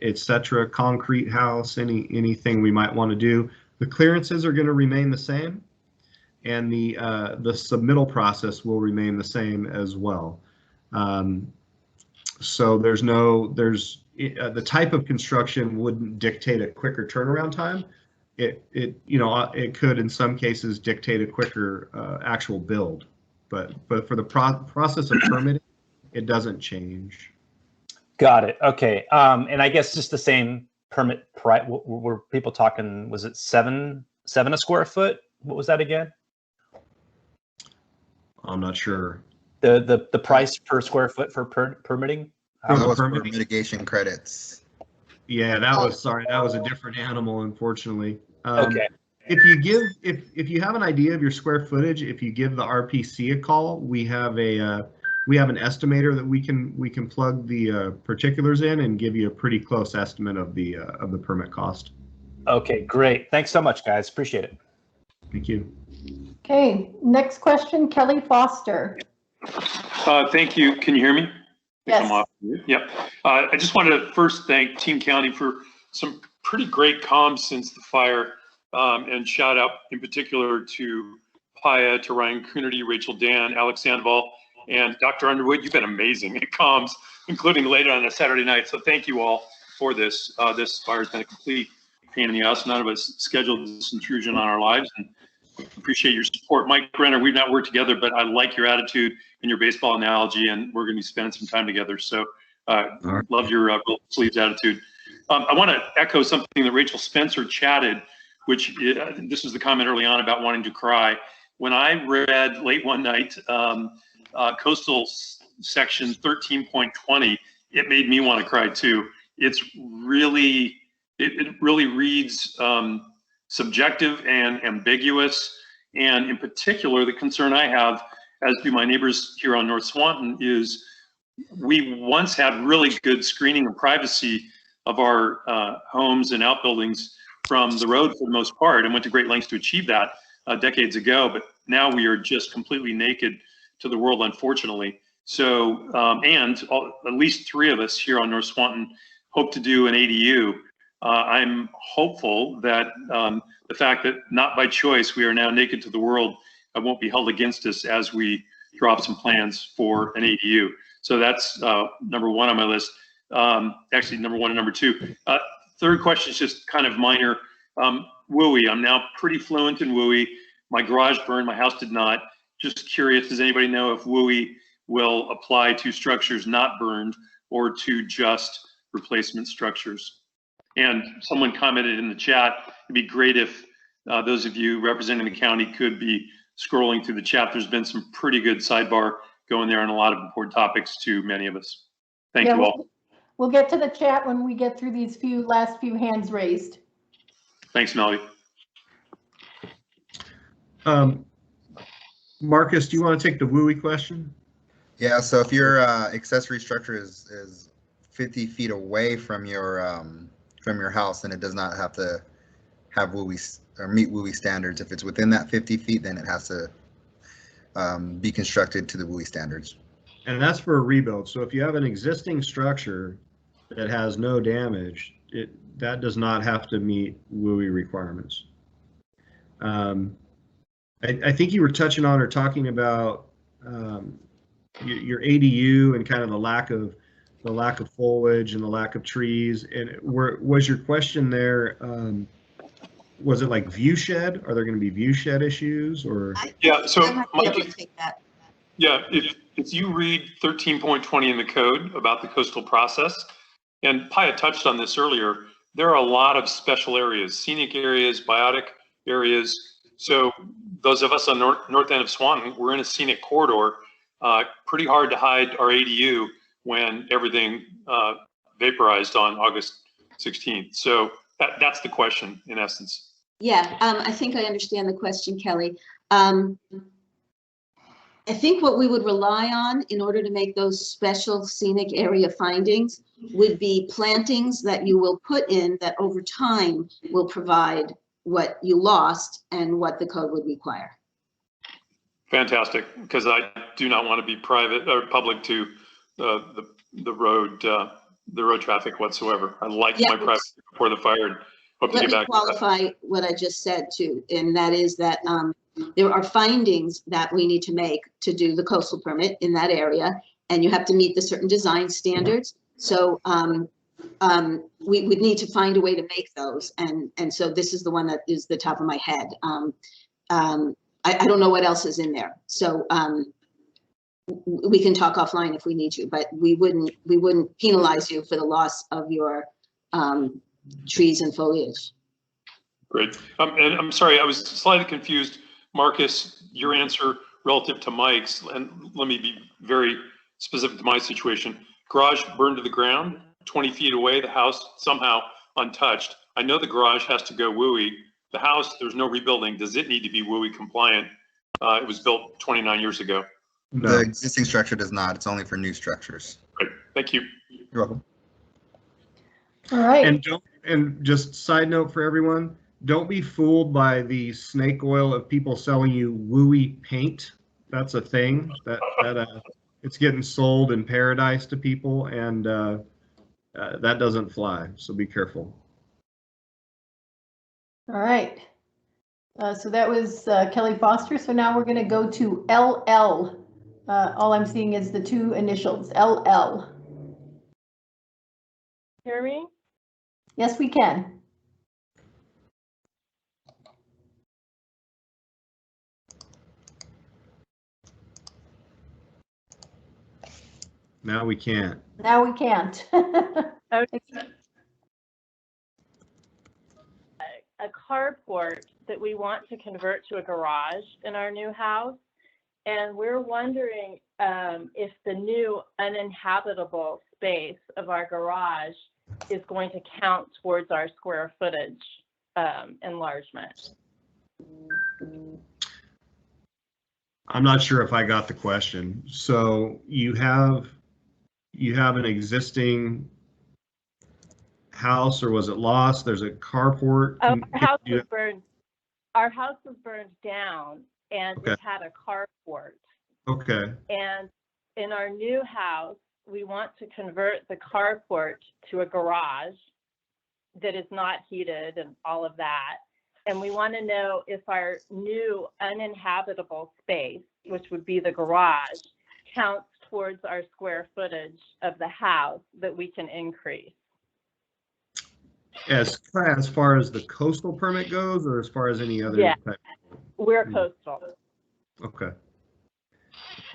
etc., concrete house, anything we might want to do, the clearances are going to remain the same, and the submittal process will remain the same as well. So the type of construction wouldn't dictate a quicker turnaround time. It could in some cases dictate a quicker actual build. But for the process of permitting, it doesn't change. Got it. Okay. And I guess just the same permit price. Were people talking? Was it seven a square foot? What was that again? I'm not sure. The price per square foot for permitting. That was for mitigation credits. Yeah, that was a different animal, unfortunately. Okay. If you have an idea of your square footage, if you give the RPC a call, we have an estimator that we can plug the particulars in and give you a pretty close estimate of the permit cost. Okay, great. Thanks so much, guys. Appreciate it. Thank you. Okay, next question, Kelly Foster. Thank you. Can you hear me? Yes. Yep. I just wanted to first thank Team County for some pretty great comms since the fire. And shout out in particular to Paya, to Ryan Coonerty, Rachel Dan, Alex Sandoval, and Dr. Underwood. You've been amazing at comms, including later on a Saturday night. So thank you all for this. This fire has been a complete pain in the ass. None of us scheduled this intrusion on our lives, and appreciate your support. Mike Renner, we've not worked together, but I like your attitude and your baseball analogy, and we're going to be spending some time together. So love your roll sleeves attitude. I want to echo something that Rachel Spencer chatted, which this was the comment early on about wanting to cry. When I read late one night, coastal section 13.20, it made me want to cry too. It really reads subjective and ambiguous. And in particular, the concern I have, as do my neighbors here on North Swanton, is we once had really good screening and privacy of our homes and outbuildings from the road for the most part, and went to great lengths to achieve that decades ago. But now we are just completely naked to the world, unfortunately. So, at least 3 of us here on North Swanton hope to do an ADU. I'm hopeful that the fact that not by choice we are now naked to the world won't be held against us as we draw up some plans for an ADU. So that's number one on my list. Actually, number one and number two. Third question is just kind of minor. WUI, I'm now pretty fluent in WUI. My garage burned, my house did not. Just curious, does anybody know if WUI will apply to structures not burned or to just replacement structures? And someone commented in the chat, it'd be great if those of you representing the county could be scrolling through the chat. There's been some pretty good sidebar going there on a lot of important topics to many of us. Thank you all. We'll get to the chat when we get through these last few hands raised. Thanks, Melody. Marcus, do you want to take the WUI question? Yeah, so if your accessory structure is 50 feet away from your house, then it does not have to have WUI or meet WUI standards. If it's within that 50 feet, then it has to be constructed to the WUI standards. And that's for a rebuild. So if you have an existing structure that has no damage, that does not have to meet WUI requirements. I think you were touching on or talking about your ADU and kind of the lack of foliage and the lack of trees. And was your question there? Was it like view shed? Are there going to be view shed issues or? Yeah. So I might be able to take that. Yeah, if you read 13.20 in the code about the coastal process, and Paya touched on this earlier, there are a lot of special areas, scenic areas, biotic areas. So those of us on north end of Swan, we're in a scenic corridor. Pretty hard to hide our ADU when everything vaporized on August 16th. So that's the question in essence. Yeah, I think I understand the question, Kelly. I think what we would rely on in order to make those special scenic area findings would be plantings that you will put in that over time will provide what you lost and what the code would require. Fantastic, because I do not want to be private or public to the road traffic whatsoever. I like my privacy before the fire and hope to get back. Let me qualify what I just said too, and that is that there are findings that we need to make to do the coastal permit in that area, and you have to meet the certain design standards. So we would need to find a way to make those, and so this is the one that is the top of my head. I don't know what else is in there, so we can talk offline if we need to, but we wouldn't penalize you for the loss of your trees and foliage. Great, and I'm sorry, I was slightly confused. Marcus, your answer relative to Mike's, and let me be very specific to my situation. Garage burned to the ground, 20 feet away, the house somehow untouched. I know the garage has to go WUI. The house, there's no rebuilding. Does it need to be WUI compliant? It was built 29 years ago. No. The existing structure does not. It's only for new structures. Great, thank you. You're welcome. All right. And just side note for everyone, don't be fooled by the snake oil of people selling you WUI paint. That's a thing that it's getting sold in paradise to people, and that doesn't fly. So be careful. All right. So that was Kelly Foster. So now we're going to go to LL. All I'm seeing is the two initials, LL. Hear me? Yes, we can. Now we can't. Now we can't. Okay. A carport that we want to convert to a garage in our new house. And we're wondering if the new uninhabitable space of our garage is going to count towards our square footage enlargement. I'm not sure if I got the question. So you have an existing house, or was it lost? There's a carport. Our house was burned. Our house was burned down, and okay. It had a carport. Okay. And in our new house, we want to convert the carport to a garage that is not heated and all of that. And we want to know if our new uninhabitable space, which would be the garage, counts towards our square footage of the house that we can increase. As far as the coastal permit goes, or as far as any other Yeah, type? we're coastal. Okay.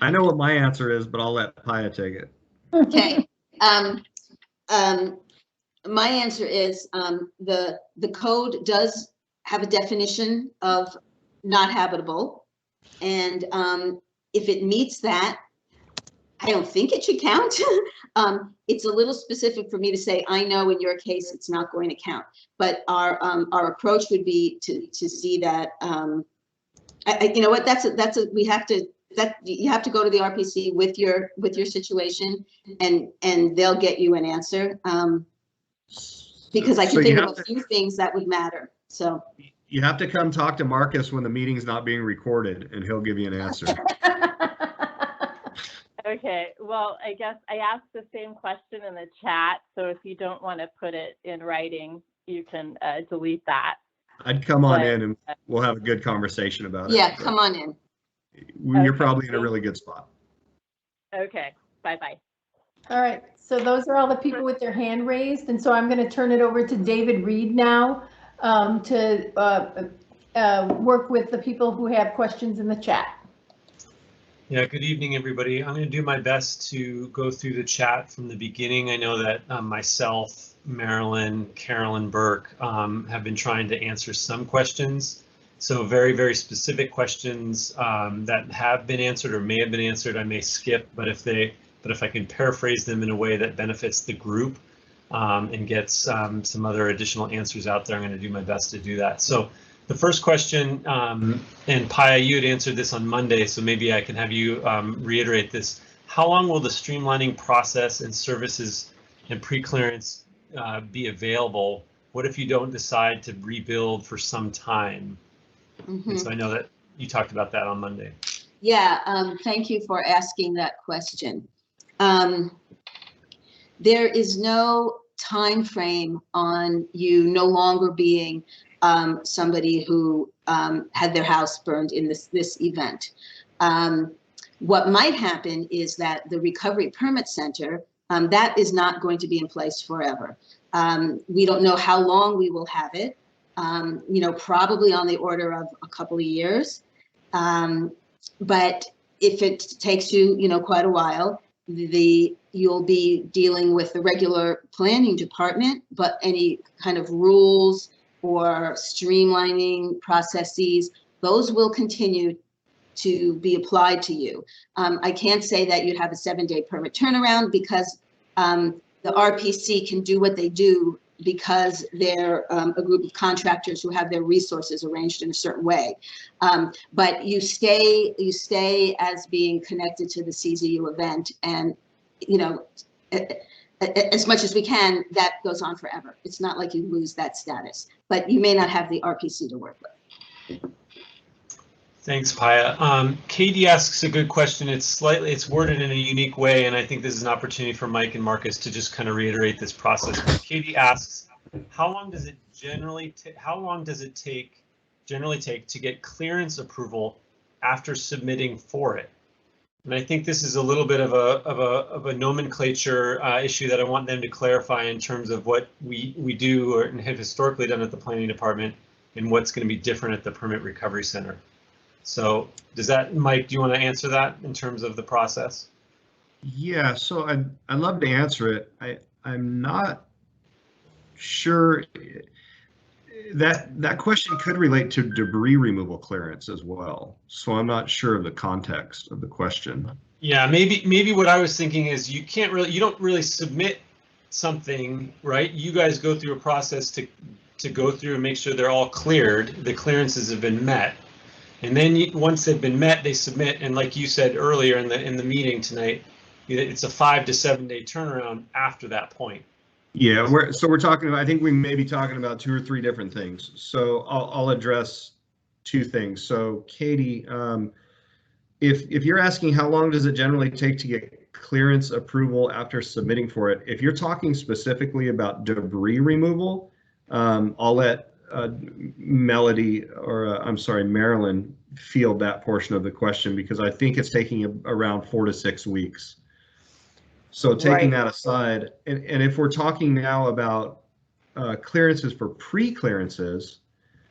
I know what my answer is, but I'll let Paya take it. Okay. My answer is the code does have a definition of not habitable, and if it meets that, I don't think it should count. It's a little specific for me to say, I know in your case it's not going to count, but our approach would be to see that. You know what? We have to. You have to go to the RPC with your situation, and they'll get you an answer. Because I can think of a few things that would matter. So you have to come talk to Marcus when the meeting's not being recorded, and he'll give you an answer. Okay, well, I guess I asked the same question in the chat, so if you don't want to put it in writing, you can delete that. I'd come on in and we'll have a good conversation about it. Yeah, come on in. You're probably in a really good spot. Okay, bye-bye. All right, so those are all the people with their hand raised, and so I'm going to turn it over to David Reed now to work with the people who have questions in the chat. Yeah, good evening, everybody. I'm going to do my best to go through the chat from the beginning. I know that myself, Marilyn, Carolyn Burke have been trying to answer some questions. So very, very specific questions that have been answered or may have been answered, I may skip, but if I can paraphrase them in a way that benefits the group and gets some other additional answers out there, I'm going to do my best to do that. So the first question, and Paya, you had answered this on Monday, so maybe I can have you reiterate this. How long will the streamlining process and services and pre-clearance be available? What if you don't decide to rebuild for some time? And so I know that you talked about that on Monday. Yeah, thank you for asking that question. There is no time frame on you no longer being somebody who had their house burned in this event. What might happen is that the Recovery Permit Center, that is not going to be in place forever. We don't know how long we will have it. You know, probably on the order of a couple of years. But if it takes you, you know, quite a while, you'll be dealing with the regular planning department, but any kind of rules or streamlining processes, those will continue to be applied to you. I can't say that you'd have a 7-day permit turnaround because the RPC can do what they do because they're a group of contractors who have their resources arranged in a certain way. But you stay as being connected to the CZU event, and you know, as much as we can, that goes on forever. It's not like you lose that status, but you may not have the RPC to work with. Thanks, Paya. Katie asks a good question. It's worded in a unique way, and I think this is an opportunity for Mike and Marcus to just kind of reiterate this process. Katie asks, how long does it generally take to get clearance approval after submitting for it? And I think this is a little bit of a nomenclature issue that I want them to clarify in terms of what we do or have historically done at the planning department and what's going to be different at the Permit Recovery Center. So does that, Mike, do you want to answer that in terms of the process? Yeah, so I'd love to answer it. I'm not sure that question could relate to debris removal clearance as well. So I'm not sure of the context of the question. Yeah, maybe what I was thinking is you don't really submit something, right? You guys go through a process to go through and make sure they're all cleared. The clearances have been met. And then once they've been met, they submit. And like you said earlier in the meeting tonight, it's a 5 to 7 day turnaround after that point. Yeah, we're talking about, I think we may be talking about 2 or 3 different things. So I'll address 2 things. So Katie, if you're asking how long does it generally take to get clearance approval after submitting for it, if you're talking specifically about debris removal, I'll let Melody, or I'm sorry, Marilyn, field that portion of the question, because I think it's taking around 4 to 6 weeks. So taking that aside, and if we're talking now about clearances for pre-clearances,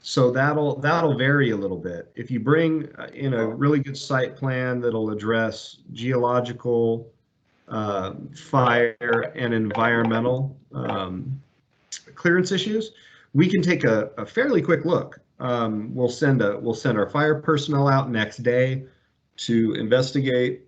so that'll vary a little bit. If you bring in a really good site plan that'll address geological, fire, and environmental clearance issues, we can take a fairly quick look. We'll send our fire personnel out next day to investigate.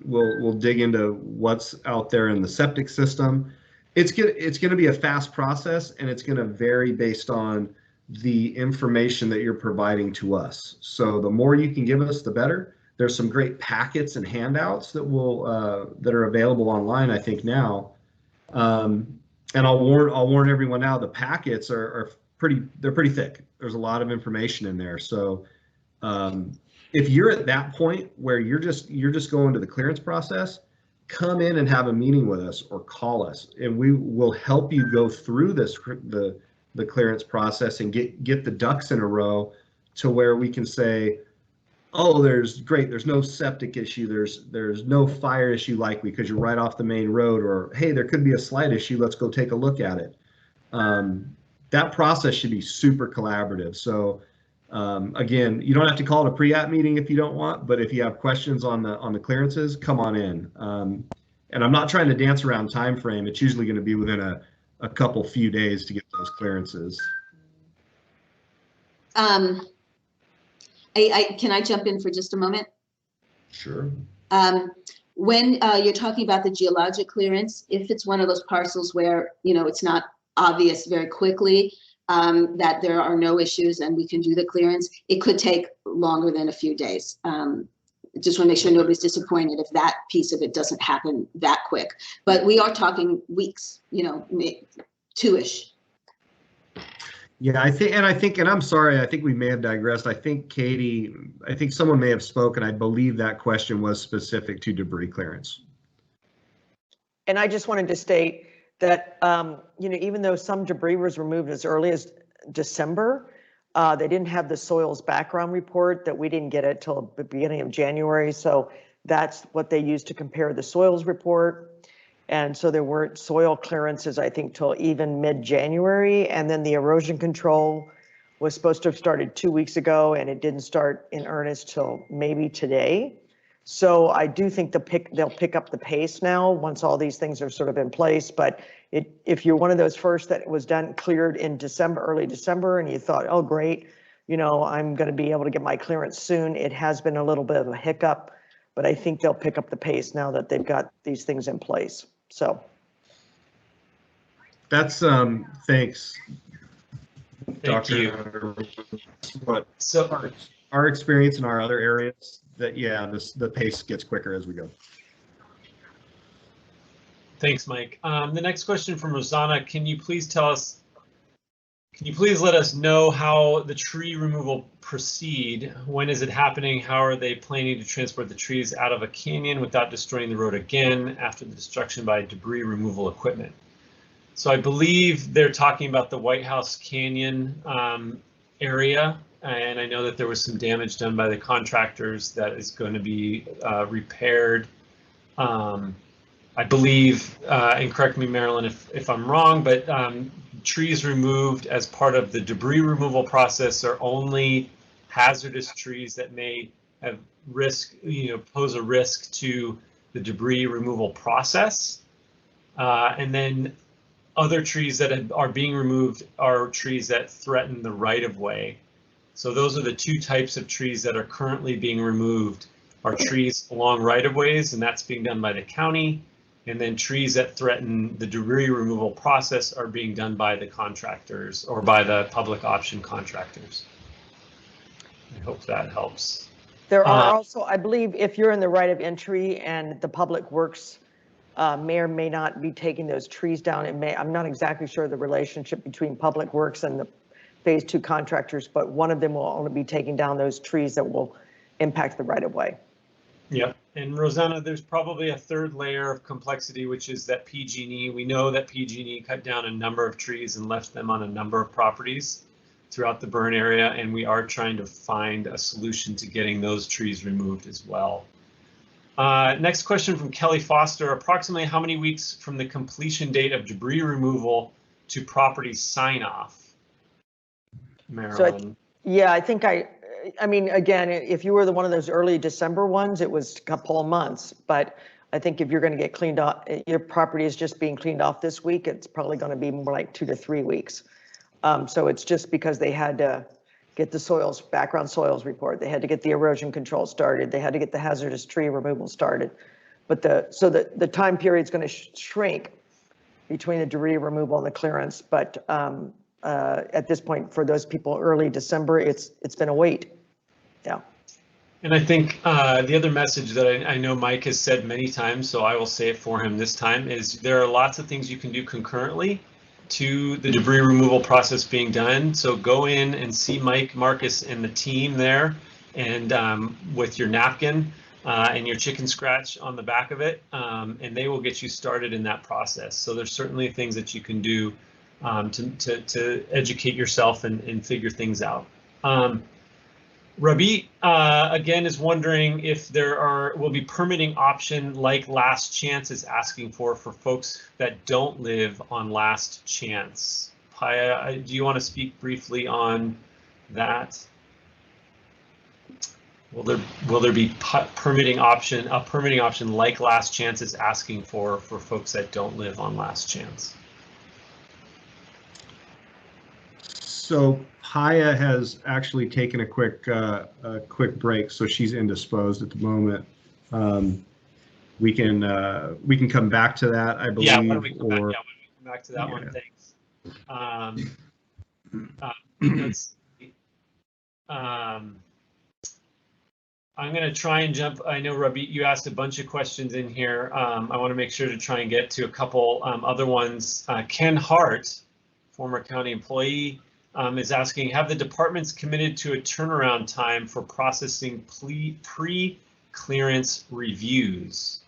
We'll dig into what's out there in the septic system. It's gonna be a fast process, and it's gonna vary based on the information that you're providing to us. So the more you can give us, the better. There's some great packets and handouts that that are available online, I think now. And I'll warn everyone now, the packets are pretty thick. There's a lot of information in there. So if you're at that point where you're just going to the clearance process, come in and have a meeting with us or call us, and we will help you go through the clearance process and get the ducks in a row to where we can say, oh, there's no septic issue, there's no fire issue likely because you're right off the main road, or hey, there could be a slight issue, let's go take a look at it. That process should be super collaborative. So again, you don't have to call it a pre-app meeting if you don't want, but if you have questions on the clearances, come on in. And I'm not trying to dance around time frame. It's usually going to be within a few days to get those clearances. Can I jump in for just a moment? Sure. When you're talking about the geologic clearance, if it's one of those parcels where, it's not obvious very quickly that there are no issues and we can do the clearance, it could take longer than a few days. Just want to make sure nobody's disappointed if that piece of it doesn't happen that quick. But we are talking weeks, 2-ish. Yeah, I think, and I'm sorry, I think we may have digressed. I think someone may have spoken. I believe that question was specific to debris clearance. And I just wanted to state that, even though some debris was removed as early as December, they didn't have the soils background report that we didn't get it till the beginning of January. So that's what they used to compare the soils report. And so there weren't soil clearances, I think, till even mid-January. And then the erosion control was supposed to have started 2 weeks ago, and it didn't start in earnest till maybe today. So I do think they'll pick up the pace now once all these things are sort of in place. But if you're one of those first that was cleared in December, early December, and you thought, oh, great, I'm going to be able to get my clearance soon, it has been a little bit of a hiccup. But I think they'll pick up the pace now that they've got these things in place. So that's thanks. Thank you. But so our experience in our other areas that the pace gets quicker as we go. Thanks, Mike. The next question from Rosanna, can you please let us know how the tree removal proceed? When is it happening? How are they planning to transport the trees out of a canyon without destroying the road again after the destruction by debris removal equipment? So I believe they're talking about the White House Canyon area, and I know that there was some damage done by the contractors that is going to be repaired. I believe, and correct me, Marilyn, if I'm wrong, but trees removed as part of the debris removal process are only hazardous trees that may have pose a risk to the debris removal process. And then other trees that are being removed are trees that threaten the right-of-way. So those are the two types of trees that are currently being removed, are trees along right-of-ways, and that's being done by the county. And then trees that threaten the debris removal process are being done by the contractors or by the public option contractors. I hope that helps. There are also, I believe, if you're in the right of entry and the public works may or may not be taking those trees down, I'm not exactly sure the relationship between public works and the phase 2 contractors, but one of them will only be taking down those trees that will impact the right of way. Yeah, and Rosanna, there's probably a third layer of complexity, which is that PG&E. We know that PG&E cut down a number of trees and left them on a number of properties throughout the burn area, and we are trying to find a solution to getting those trees removed as well. Next question from Kelly Foster. Approximately how many weeks from the completion date of debris removal to property sign off? Marilyn. So yeah, I think I mean, again, if you were one of those early December ones, it was a couple of months. But I think if you're going to get cleaned off, your property is just being cleaned off this week, it's probably going to be more like 2 to 3 weeks. So it's just because they had to get the soils, background soils report. They had to get the erosion control started. They had to get the hazardous tree removal started. But the time period is going to shrink between the debris removal and the clearance. But at this point, for those people early December, it's been a wait. Yeah. And I think the other message that I know Mike has said many times, so I will say it for him this time, is there are lots of things you can do concurrently to the debris removal process being done. So go in and see Mike, Marcus, and the team there, and with your napkin and your chicken scratch on the back of it, and they will get you started in that process. So there's certainly things that you can do to educate yourself and figure things out. Rabi again is wondering if there will be permitting option like Last Chance is asking for folks that don't live on Last Chance. Paya, do you want to speak briefly on that? Will there be a permitting option like Last Chance is asking for folks that don't live on Last Chance? So Paya has actually taken a quick break, so she's indisposed at the moment. We can come back to that, I believe. Yeah, when we come back to that one, thanks. Let's see. I'm going to try and jump. I know, Rabi, you asked a bunch of questions in here. I want to make sure to try and get to a couple other ones. Ken Hart, former county employee, is asking, have the departments committed to a turnaround time for processing pre-clearance reviews?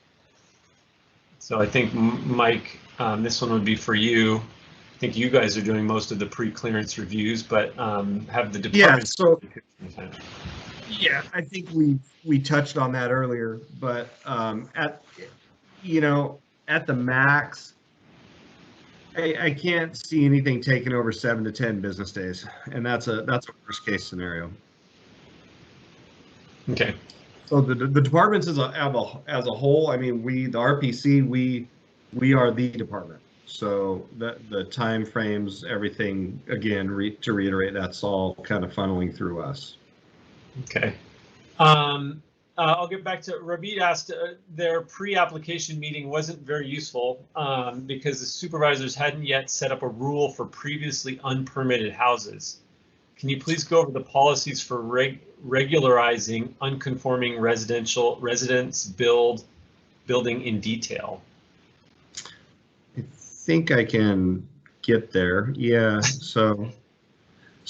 So I think, Mike, this one would be for you. I think you guys are doing most of the pre-clearance reviews, but have the departments... Yeah, I think we touched on that earlier, but at the max, I can't see anything taking over 7 to 10 business days, and that's a worst case scenario. Okay. So the departments as a whole, I mean, the RPC, we are the department. So the time frames, everything, again, to reiterate, that's all kind of funneling through us. Okay. I'll get back to Rabi asked, their pre-application meeting wasn't very useful because the supervisors hadn't yet set up a rule for previously unpermitted houses. Can you please go over the policies for regularizing unconforming residence building in detail? I think I can get there. Yeah,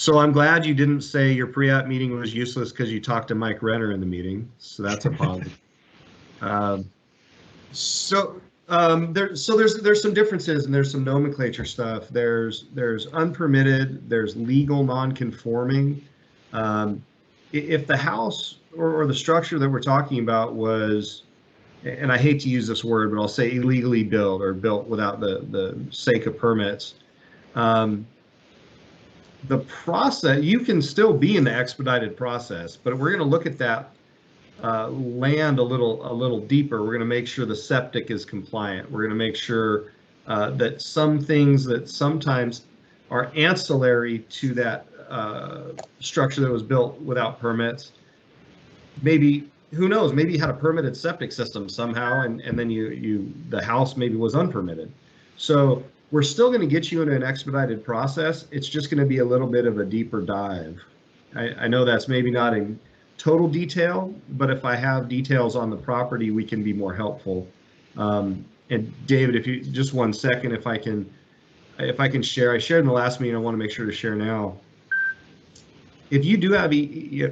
So I'm glad you didn't say your pre-app meeting was useless because you talked to Mike Renner in the meeting. So that's a positive. There's some differences and there's some nomenclature stuff. There's unpermitted. There's legal non-conforming. If the house or the structure that we're talking about was, and I hate to use this word, but I'll say illegally built or built without the sake of permits. The process, you can still be in the expedited process, but we're going to look at that land a little deeper. We're going to make sure the septic is compliant. We're going to make sure that some things that sometimes are ancillary to that structure that was built without permits, maybe, who knows, maybe you had a permitted septic system somehow, and then the house maybe was unpermitted. So we're still going to get you into an expedited process. It's just going to be a little bit of a deeper dive. I know that's maybe not in total detail, but if I have details on the property, we can be more helpful. And David, if you just 1 second, if I can share, I shared in the last meeting, I want to make sure to share now. If you do have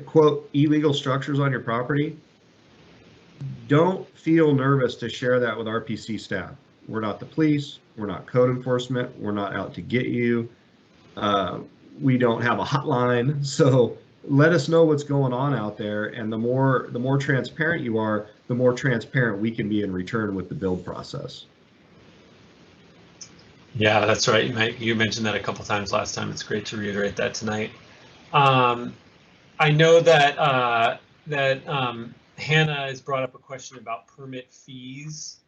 quote illegal structures on your property, don't feel nervous to share that with RPC staff. We're not the police, we're not code enforcement, we're not out to get you. We don't have a hotline, so let us know what's going on out there, and the more transparent you are, the more transparent we can be in return with the build process. Yeah, that's right, Mike. You mentioned that a couple times last time. It's great to reiterate that tonight. I know that Hannah has brought up a question about permit fees.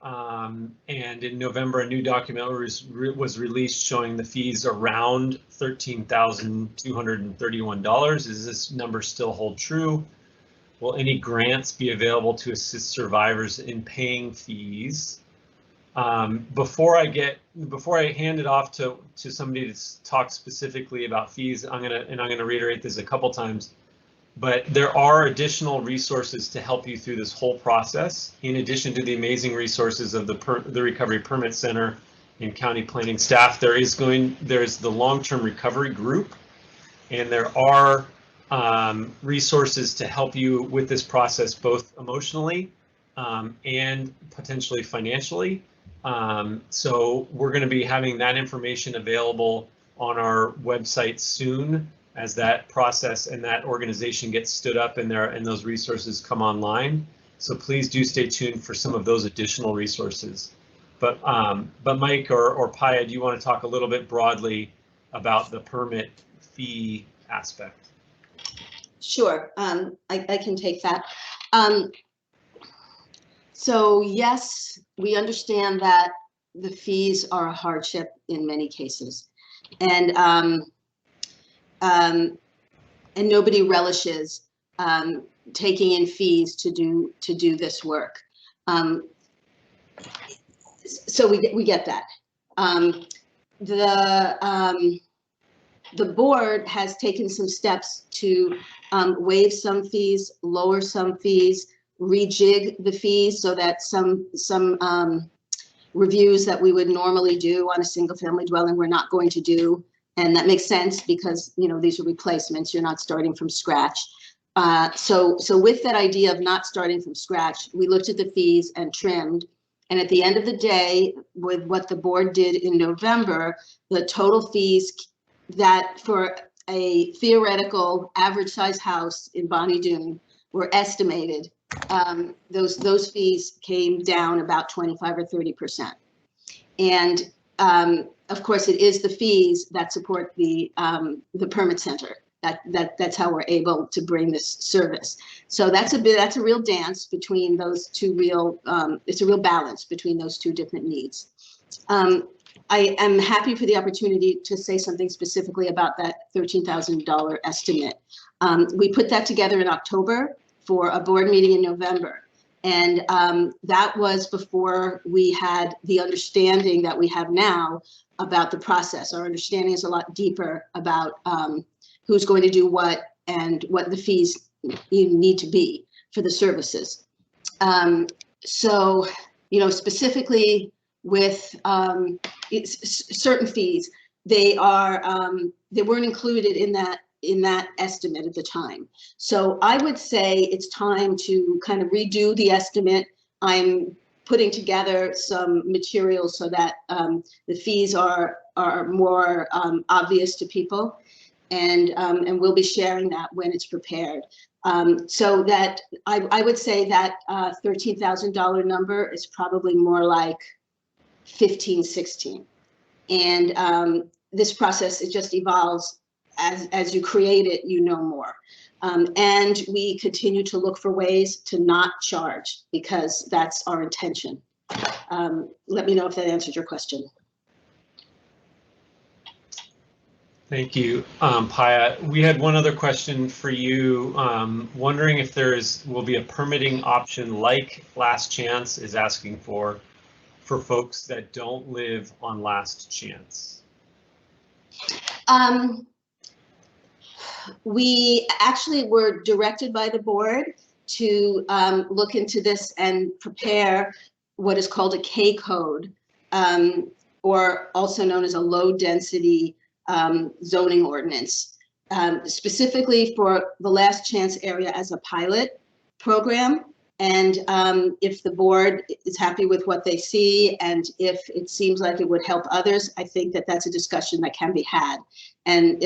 And in November, a new document was released showing the fees around $13,231. Is this number still hold true? Will any grants be available to assist survivors in paying fees? Before I hand it off to somebody to talk specifically about fees, I'm gonna reiterate this a couple times. But there are additional resources to help you through this whole process. In addition to the amazing resources of the Recovery Permit Center and county planning staff, there's the long-term recovery group, and there are resources to help you with this process, both emotionally and potentially financially. So we're going to be having that information available on our website soon, as that process and that organization gets stood up and those resources come online. So please do stay tuned for some of those additional resources. But Mike or Paya, do you want to talk a little bit broadly about the permit fee aspect? Sure, I can take that. So yes, we understand that the fees are a hardship in many cases, and nobody relishes taking in fees to do this work. So we get that. The board has taken some steps to waive some fees, lower some fees, rejig the fees so that some reviews that we would normally do on a single family dwelling we're not going to do. And that makes sense because, you know, these are replacements. You're not starting from scratch. So with that idea of not starting from scratch, we looked at the fees and trimmed. And at the end of the day, with what the board did in November, the total fees that for a theoretical average size house in Bonnie Doon were estimated, those fees came down about 25 or 30%. And of course, it is the fees that support the permit center. That's how we're able to bring this service. So that's a real dance between those two it's a real balance between those two different needs. I am happy for the opportunity to say something specifically about that $13,000 estimate. We put that together in October for a board meeting in November. And that was before we had the understanding that we have now about the process. Our understanding is a lot deeper about who's going to do what and what the fees need to be for the services. So, you know, specifically with certain fees, they weren't included in that estimate at the time. So I would say it's time to kind of redo the estimate. I'm putting together some materials so that the fees are more obvious to people, and we'll be sharing that when it's prepared. So that I would say that $13,000 number is probably more like 15, 16. And this process, it just evolves as you create it, you know more. And we continue to look for ways to not charge because that's our intention. Let me know if that answered your question. Thank you, Paya. We had one other question for you. Wondering if will be a permitting option like Last Chance is asking for folks that don't live on Last Chance. We actually were directed by the board to look into this and prepare what is called a K code, or also known as a low density zoning ordinance, specifically for the Last Chance area as a pilot program. And if the board is happy with what they see, and if it seems like it would help others, I think that that's a discussion that can be had. And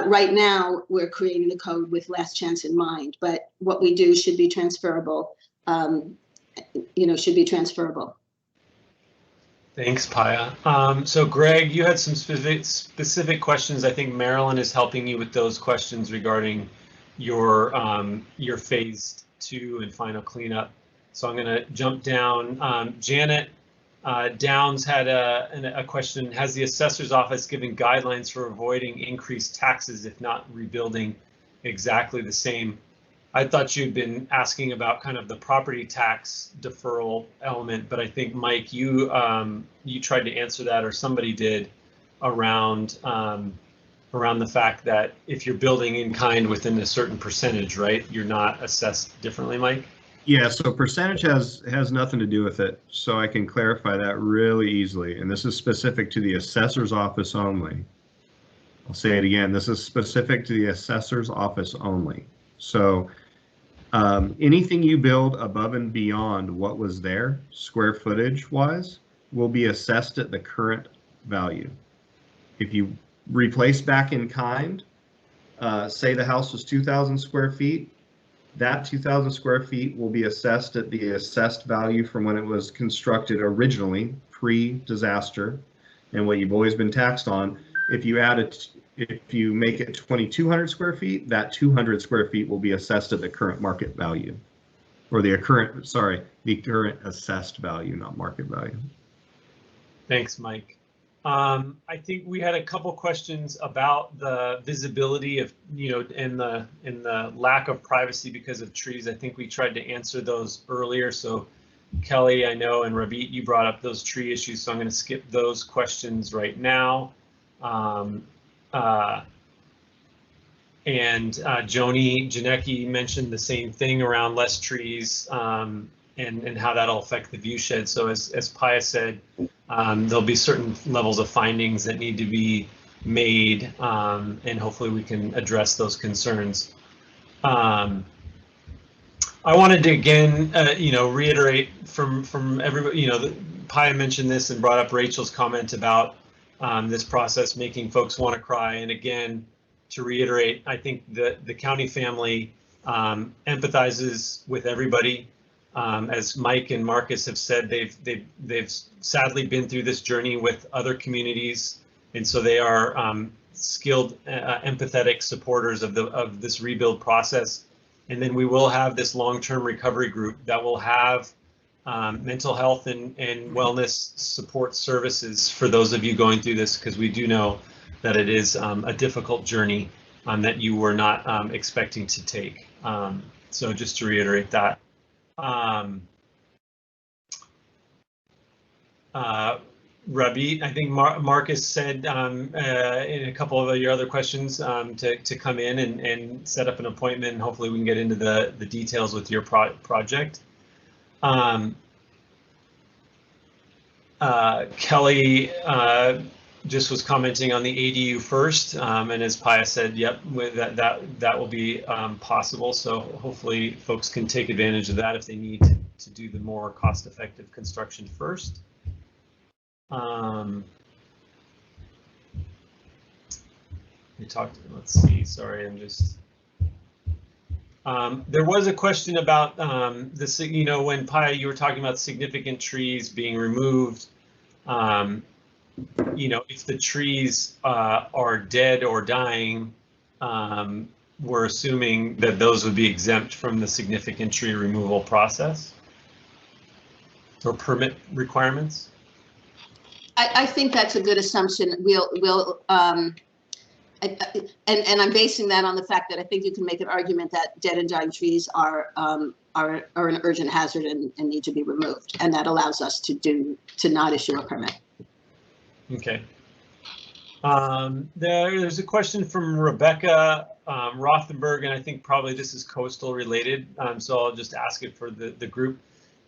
right now, we're creating the code with last chance in mind, but what we do should be transferable, should be transferable. Thanks, Paya. So Greg, you had some specific questions. I think Marilyn is helping you with those questions regarding your phase 2 and final cleanup. So I'm going to jump down. Janet Downs had a question. Has the assessor's office given guidelines for avoiding increased taxes if not rebuilding exactly the same? I thought you'd been asking about kind of the property tax deferral element, but I think Mike, you tried to answer that, or somebody did, around the fact that if you're building in kind within a certain percentage, right, you're not assessed differently, Mike? Yeah, so percentage has nothing to do with it. So I can clarify that really easily. And this is specific to the assessor's office only. I'll say it again. This is specific to the assessor's office only. So anything you build above and beyond what was there, square footage wise, will be assessed at the current value. If you replace back in kind, say the house was 2,000 square feet, that 2,000 square feet will be assessed at the assessed value from when it was constructed originally, pre-disaster, and what you've always been taxed on. If you make it 2,200 square feet, that 200 square feet will be assessed at the current market value, or the current assessed value, not market value. Thanks, Mike. I think we had a couple questions about the visibility of, and the lack of privacy because of trees. I think we tried to answer those earlier. So Kelly, I know, and Ravit, you brought up those tree issues, so I'm going to skip those questions right now. And Joni Janecki mentioned the same thing around less trees and how that'll affect the view shed. So as Paya said, there'll be certain levels of findings that need to be made, and hopefully we can address those concerns. I wanted to again, reiterate from everybody, Paya mentioned this and brought up Rachel's comment about this process making folks want to cry. And again, to reiterate, I think the county family empathizes with everybody. As Mike and Marcus have said, they've sadly been through this journey with other communities, and so they are skilled, empathetic supporters of this rebuild process. And then we will have this long-term recovery group that will have mental health and wellness support services for those of you going through this, because we do know that it is a difficult journey that you were not expecting to take. So just to reiterate that. Rabit, I think Marcus said in a couple of your other questions to come in and set up an appointment, and hopefully we can get into the details with your project. Kelly just was commenting on the ADU first, and as Paya said, yep, with that will be possible. So hopefully folks can take advantage of that if they need to do the more cost-effective construction first. We talked. Let's see. Sorry, I'm just. There was a question about this. When Paya, you were talking about significant trees being removed. If the trees are dead or dying, we're assuming that those would be exempt from the significant tree removal process or permit requirements. I think that's a good assumption. And I'm basing that on the fact that I think you can make an argument that dead and dying trees are an urgent hazard and need to be removed, and that allows us to not issue a permit. Okay. There's a question from Rebecca Rothenberg, and I think probably this is coastal related, so I'll just ask it for the group.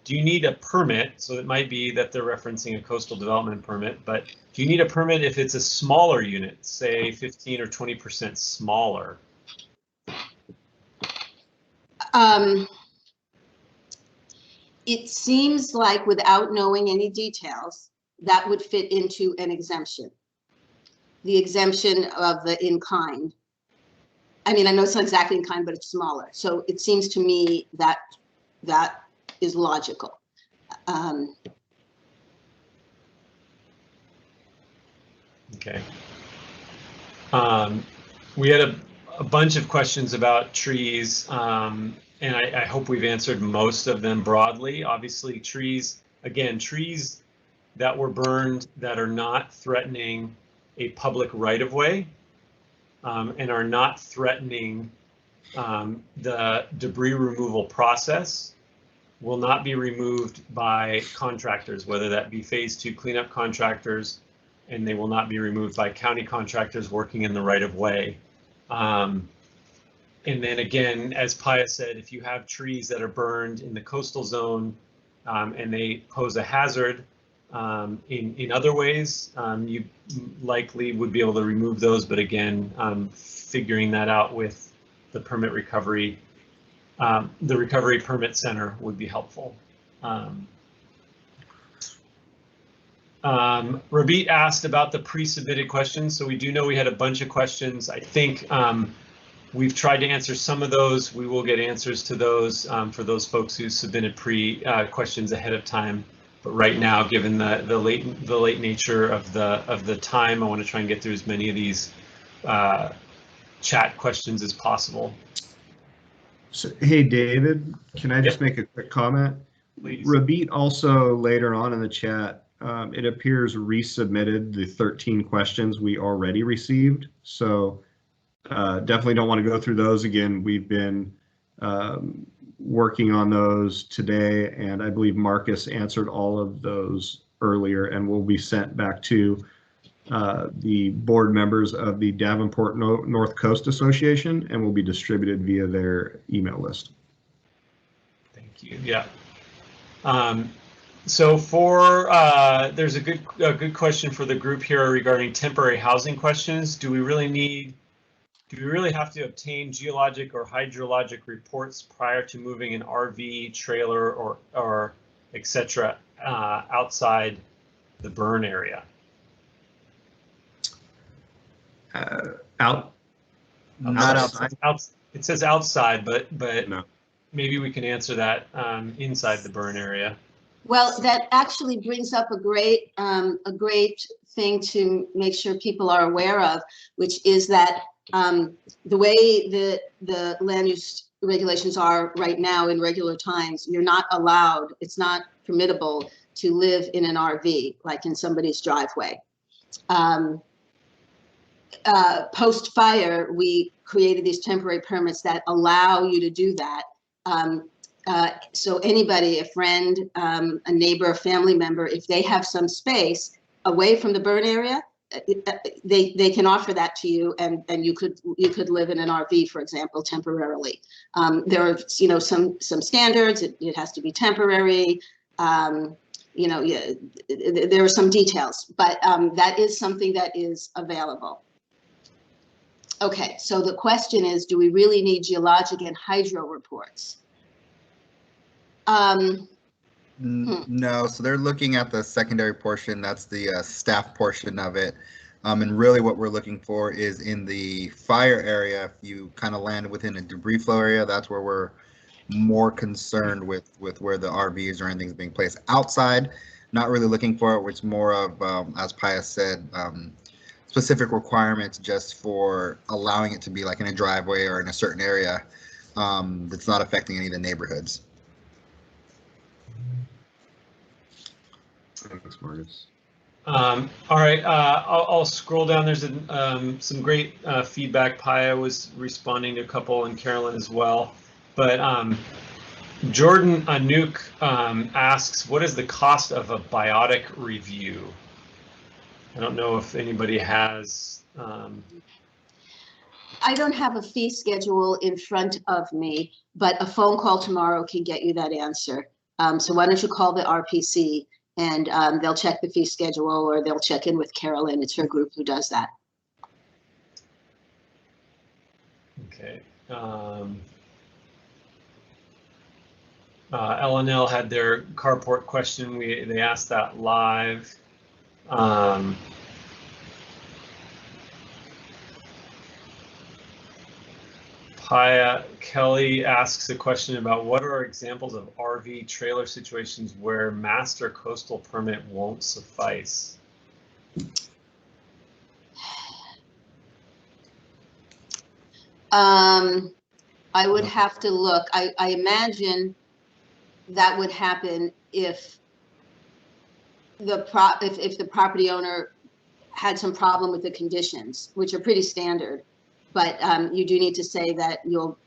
Do you need a permit? So it might be that they're referencing a coastal development permit, but do you need a permit if it's a smaller unit, say 15 or 20% smaller? it seems like without knowing any details, that would fit into an exemption. The exemption of the in-kind. I mean, I know it's not exactly in-kind, but it's smaller. So it seems to me that that is logical. Okay. We had a bunch of questions about trees, and I hope we've answered most of them broadly. Obviously, trees, again, trees that were burned that are not threatening a public right-of-way and are not threatening the debris removal process will not be removed by contractors, whether that be phase 2 cleanup contractors, and they will not be removed by county contractors working in the right-of-way. And then again, as Paya said, if you have trees that are burned in the coastal zone and they pose a hazard in other ways, you likely would be able to remove those. But again, figuring that out with the permit recovery, the Recovery Permit Center would be helpful. Rabit asked about the pre-submitted questions. So we do know we had a bunch of questions. I think we've tried to answer some of those. We will get answers to those for those folks who submitted questions ahead of time. But right now, given the late nature of the time, I want to try and get through as many of these chat questions as possible. So, hey, David, can I just make a quick comment? Please. Rabit also later on in the chat, it appears resubmitted the 13 questions we already received. So definitely don't want to go through those again. We've been working on those today, and I believe Marcus answered all of those earlier and will be sent back to the board members of the Davenport North Coast Association and will be distributed via their email list. Thank you. Yeah. So for there's a good question for the group here regarding temporary housing questions. Do we really have to obtain geologic or hydrologic reports prior to moving an RV, trailer, or etc. Outside the burn area? Not outside. It says outside, but no. Maybe we can answer that inside the burn area. Well, that actually brings up a great thing to make sure people are aware of, which is that the way the land use regulations are right now in regular times, you're not allowed, it's not permittable to live in an RV, like in somebody's driveway. Post-fire, we created these temporary permits that allow you to do that. So anybody, a friend, a neighbor, a family member, if they have some space away from the burn area, they can offer that to you, and you could live in an RV, for example, temporarily. There are some standards. It has to be temporary. There are some details, but that is something that is available. Okay, so the question is, do we really need geologic and hydro reports? No, so they're looking at the secondary portion. That's the staff portion of it. And really what we're looking for is in the fire area, if you kind of land within a debris flow area, that's where we're more concerned with where the RVs or anything's being placed. Outside, not really looking for it. It's more of, as Paya said, specific requirements just for allowing it to be like in a driveway or in a certain area that's not affecting any of the neighborhoods. Thanks, Marcus. All right, I'll scroll down. There's some great feedback. Paya was responding to a couple, and Carolyn as well. But Jordan Anouk asks, what is the cost of a biotic review? I don't know if anybody has. I don't have a fee schedule in front of me, but a phone call tomorrow can get you that answer. So why don't you call the RPC, and they'll check the fee schedule, or they'll check in with Carolyn. It's her group who does that. Okay. LNL had their carport question. They asked that live. Paya Kelly asks a question about what are examples of RV trailer situations where master coastal permit won't suffice? I would have to look. I imagine that would happen if the property owner had some problem with the conditions, which are pretty standard. But you do need to say that you'll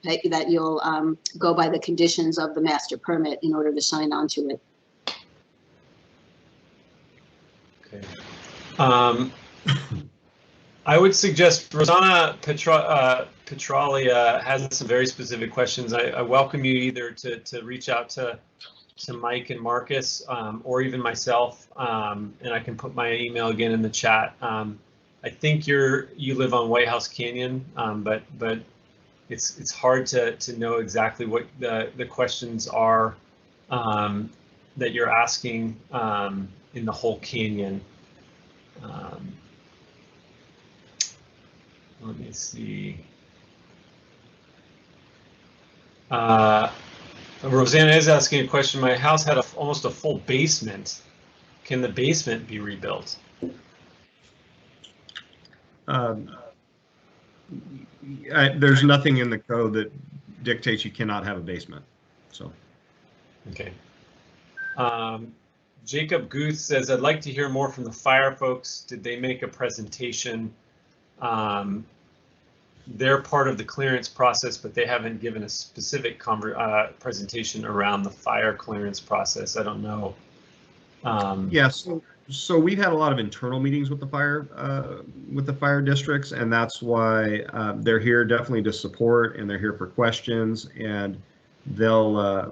go by the conditions of the master permit in order to sign on to it. Okay. I would suggest Rosanna Petralia has some very specific questions. I welcome you either to reach out to Mike and Marcus or even myself, and I can put my email again in the chat. I think you live on White House Canyon, but it's hard to know exactly what the questions are that you're asking in the whole canyon. Let me see. Rosanna is asking a question. My house had almost a full basement. Can the basement be rebuilt? There's nothing in the code that dictates you cannot have a basement. So. Okay. Jacob Guth says, I'd like to hear more from the fire folks. Did they make a presentation? They're part of the clearance process, but they haven't given a specific presentation around the fire clearance process. I don't know. Yes. So we've had a lot of internal meetings with the fire districts, and that's why they're here definitely to support, and they're here for questions, and they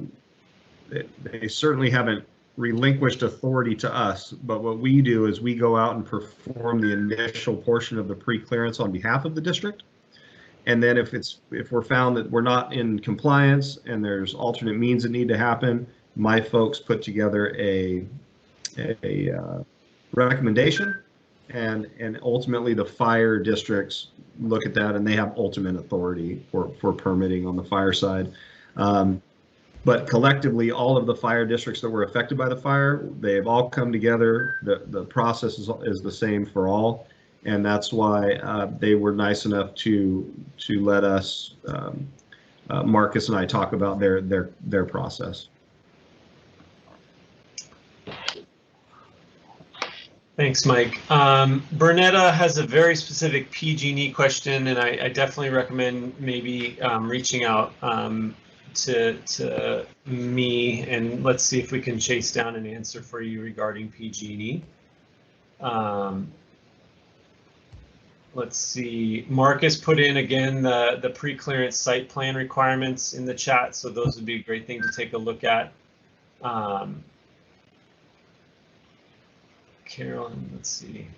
certainly haven't relinquished authority to us, but what we do is we go out and perform the initial portion of the pre-clearance on behalf of the district. And then if we're found that we're not in compliance and there's alternate means that need to happen, my folks put together a recommendation, and ultimately the fire districts look at that, and they have ultimate authority for permitting on the fire side. But collectively, all of the fire districts that were affected by the fire, they've all come together. The process is the same for all, and that's why they were nice enough to let us, Marcus and I, talk about their process. Thanks, Mike. Bernetta has a very specific PG&E question, and I definitely recommend maybe reaching out to me, and let's see if we can chase down an answer for you regarding PG&E. Let's see. Marcus put in again the pre-clearance site plan requirements in the chat, so those would be a great thing to take a look at. Carolyn, let's see.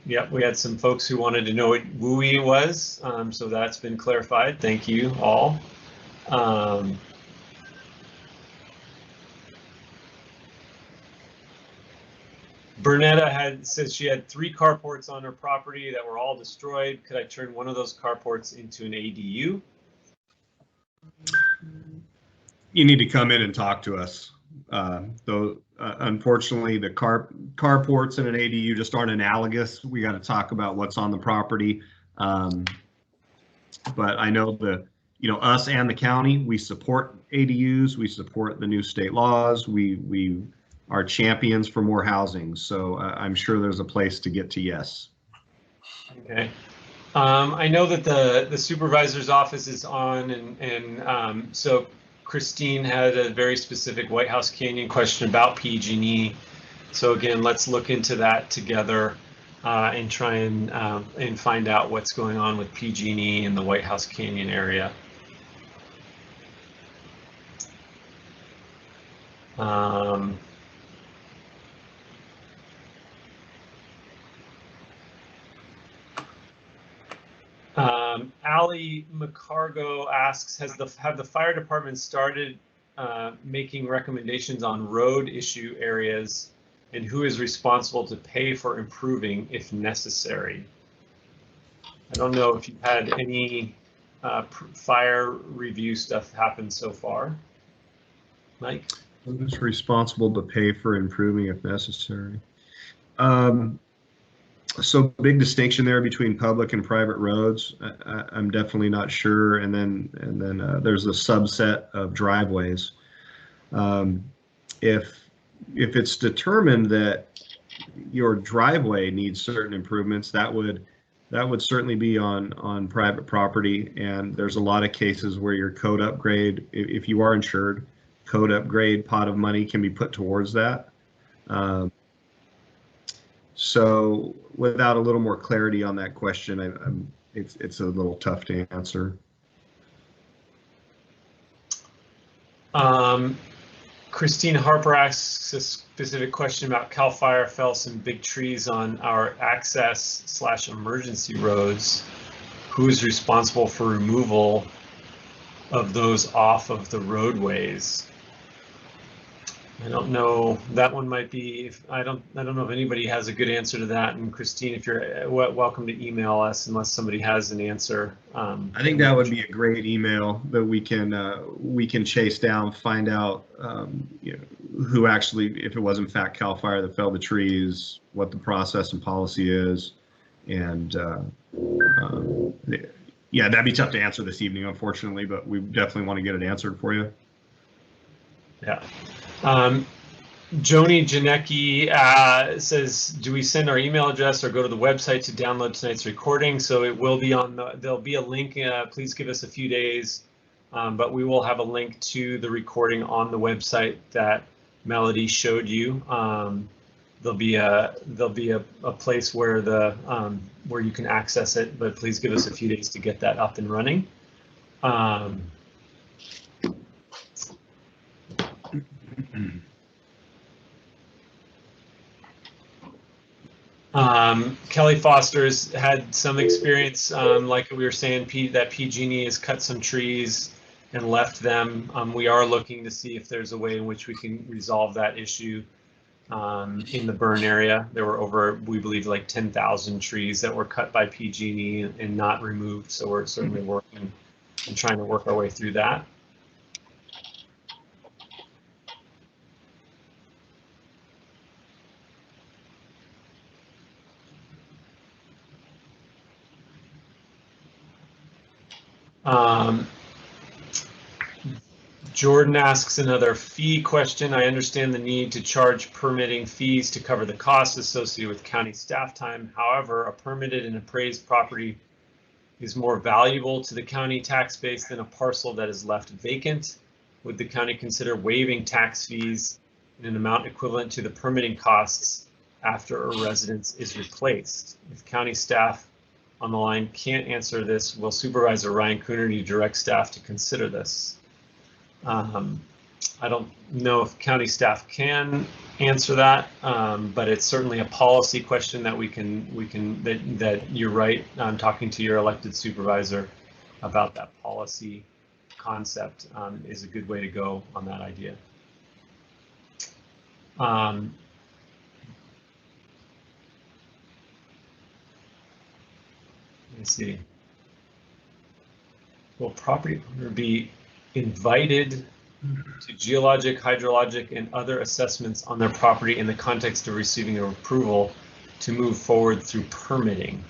Yep, we had some folks who wanted to know what WUI was, so that's been clarified. Thank you all. Bernetta says she had 3 carports on her property that were all destroyed. Could I turn one of those carports into an ADU? You need to come in and talk to us. Though unfortunately, the carports and an ADU just aren't analogous. We got to talk about what's on the property. But I know us and the county, we support ADUs. We support the new state laws. We are champions for more housing. So I'm sure there's a place to get to yes. Okay. I know that the supervisor's office is on, and so Christine had a very specific White House Canyon question about PG&E. So again, let's look into that together and try and find out what's going on with PG&E in the White House Canyon area. Allie McCargo asks, have the fire department started making recommendations on road issue areas, and who is responsible to pay for improving if necessary? I don't know if you've had any fire review stuff happen so far. Mike? Who's responsible to pay for improving if necessary? So big distinction there between public and private roads. I'm definitely not sure. And then there's a subset of driveways. If it's determined that your driveway needs certain improvements, that would certainly be on private property. And there's a lot of cases where your code upgrade, if you are insured, code upgrade pot of money can be put towards that. So without a little more clarity on that question, it's a little tough to answer. Christine Harper asks a specific question about CAL FIRE fell some big trees on our access/emergency roads. Who is responsible for removal of those off of the roadways? I don't know. That one might be. I don't know if anybody has a good answer to that. And Christine, if you're welcome to email us unless somebody has an answer. I think that would be a great email that we can chase down, find out who actually, if it was in fact CAL FIRE that felled the trees, what the process and policy is, and yeah, that'd be tough to answer this evening, unfortunately, but we definitely want to get it answered for you. Yeah. Joni Janecki says, do we send our email address or go to the website to download tonight's recording? So it will be on there'll be a link. Please give us a few days, but we will have a link to the recording on the website that Melody showed you. There'll be a place where where you can access it, but please give us a few days to get that up and running. Kelly Foster's had some experience, like we were saying, that PG&E has cut some trees and left them. We are looking to see if there's a way in which we can resolve that issue in the burn area. There were over, we believe, like 10,000 trees that were cut by PG&E and not removed. So we're certainly working and trying to work our way through that. Jordan asks another fee question. I understand the need to charge permitting fees to cover the costs associated with county staff time. However, a permitted and appraised property is more valuable to the county tax base than a parcel that is left vacant. Would the county consider waiving tax fees in an amount equivalent to the permitting costs after a residence is replaced? If county staff on the line can't answer this, will Supervisor Ryan Coonerty direct staff to consider this? I don't know if county staff can answer that, but it's certainly a policy question that that you're right. Talking to your elected supervisor about that policy concept is a good way to go on that idea. Let me see. Will property owner be invited to geologic, hydrologic, and other assessments on their property in the context of receiving approval to move forward through permitting?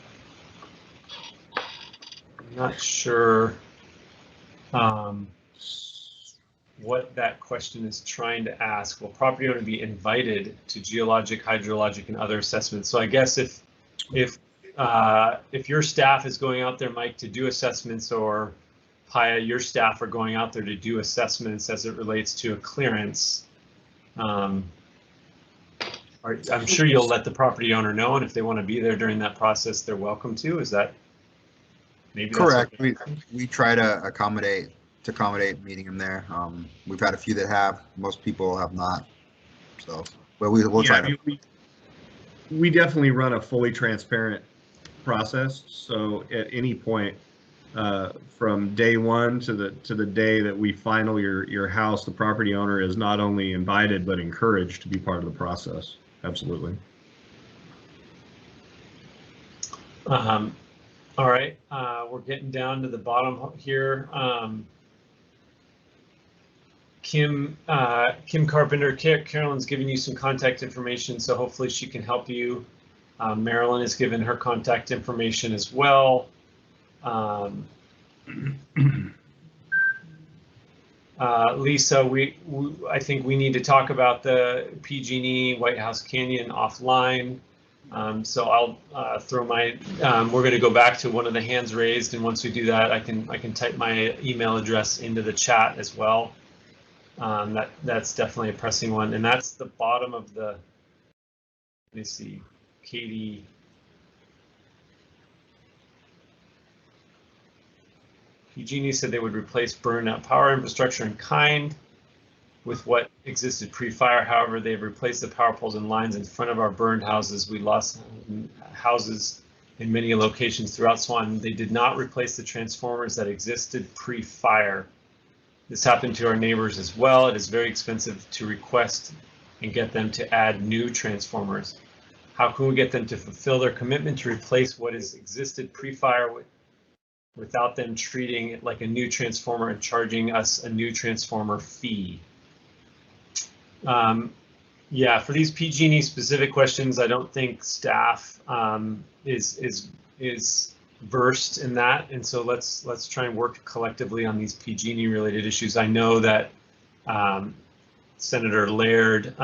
I'm not sure what that question is trying to ask. Will property owner be invited to geologic, hydrologic, and other assessments? So I guess if your staff is going out there, Mike, to do assessments, or Paya, your staff are going out there to do assessments as it relates to a clearance, I'm sure you'll let the property owner know, and if they want to be there during that process, they're welcome to. Is that maybe correct? We try to accommodate meeting them there. We've had a few that have. Most people have not. So, but we'll try to. We definitely run a fully transparent process. So at any point, from day one to the day that we final your house, the property owner is not only invited but encouraged to be part of the process. Absolutely. All right, we're getting down to the bottom here. Kim Carpenter, Carolyn's giving you some contact information, so hopefully she can help you. Marilyn has given her contact information as well. Lisa, I think we need to talk about the PG&E White House Canyon offline. So I'll throw my, we're going to go back to one of the hands raised, and once we do that, I can type my email address into the chat as well. That's definitely a pressing one, and that's the bottom of the, let me see, Katie. PG&E said they would replace burned out power infrastructure in kind with what existed pre-fire. However, they've replaced the power poles and lines in front of our burned houses. We lost houses in many locations throughout Swan. They did not replace the transformers that existed pre-fire. This happened to our neighbors as well. It is very expensive to request and get them to add new transformers. How can we get them to fulfill their commitment to replace what has existed pre-fire without them treating it like a new transformer and charging us a new transformer fee? Yeah, for these PG&E specific questions, I don't think staff is versed in that, and so let's try and work collectively on these PG&E related issues. I know that Senator Laird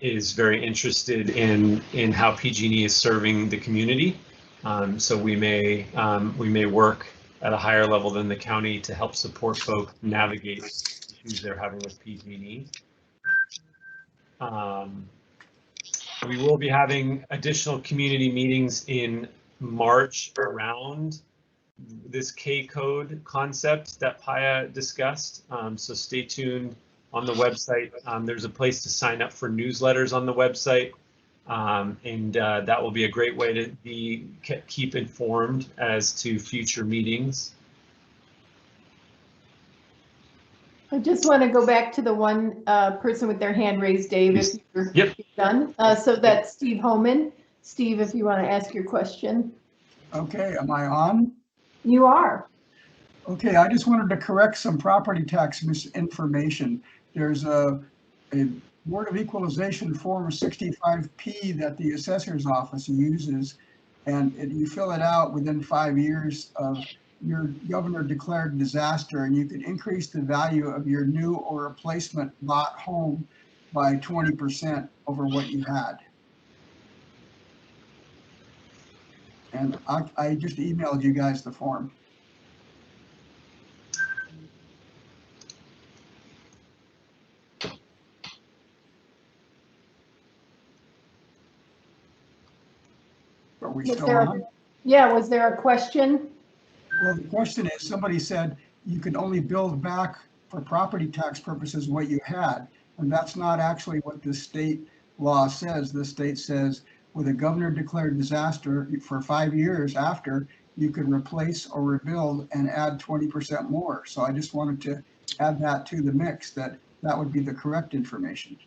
is very interested in how PG&E is serving the community, so we may work at a higher level than the county to help support folks navigate issues they're having with PG&E. We will be having additional community meetings in March around this K-code concept that Paya discussed. So stay tuned on the website. There's a place to sign up for newsletters on the website. And that will be a great way to keep informed as to future meetings. I just want to go back to the one person with their hand raised, Dave, if you're done. So that's Steve Homan. Steve, if you want to ask your question. Okay, am I on? You are. Okay, I just wanted to correct some property tax misinformation. There's a Board of Equalization Form 65P that the assessor's office uses, and you fill it out within 5 years of your governor declared disaster, and you could increase the value of your new or replacement bought home by 20% over what you had. And I just emailed you guys the form. Are we still on? Yeah, was there a question? Well, the question is, somebody said you can only build back for property tax purposes what you had, and that's not actually what the state law says. The state says with a governor declared disaster for 5 years after, you could replace or rebuild and add 20% more. So I just wanted to add that to the mix, that would be the correct information.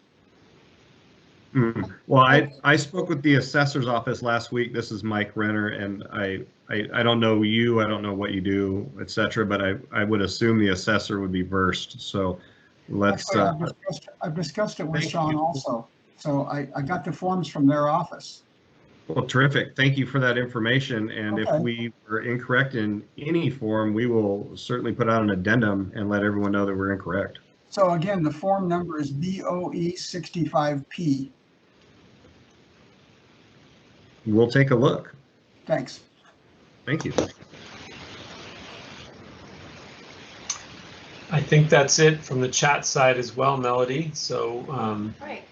Well, I spoke with the assessor's office last week. This is Mike Renner, and I don't know you, I don't know what you do, etc. But I would assume the assessor would be versed. So let's. I've discussed it with Sean also. So I got the forms from their office. Well, terrific. Thank you for that information. And if we were incorrect in any form, we will certainly put out an addendum and let everyone know that we're incorrect. So again, the form number is BOE 65P. We'll take a look. Thanks. Thank you. I think that's it from the chat side as well, Melody. So right.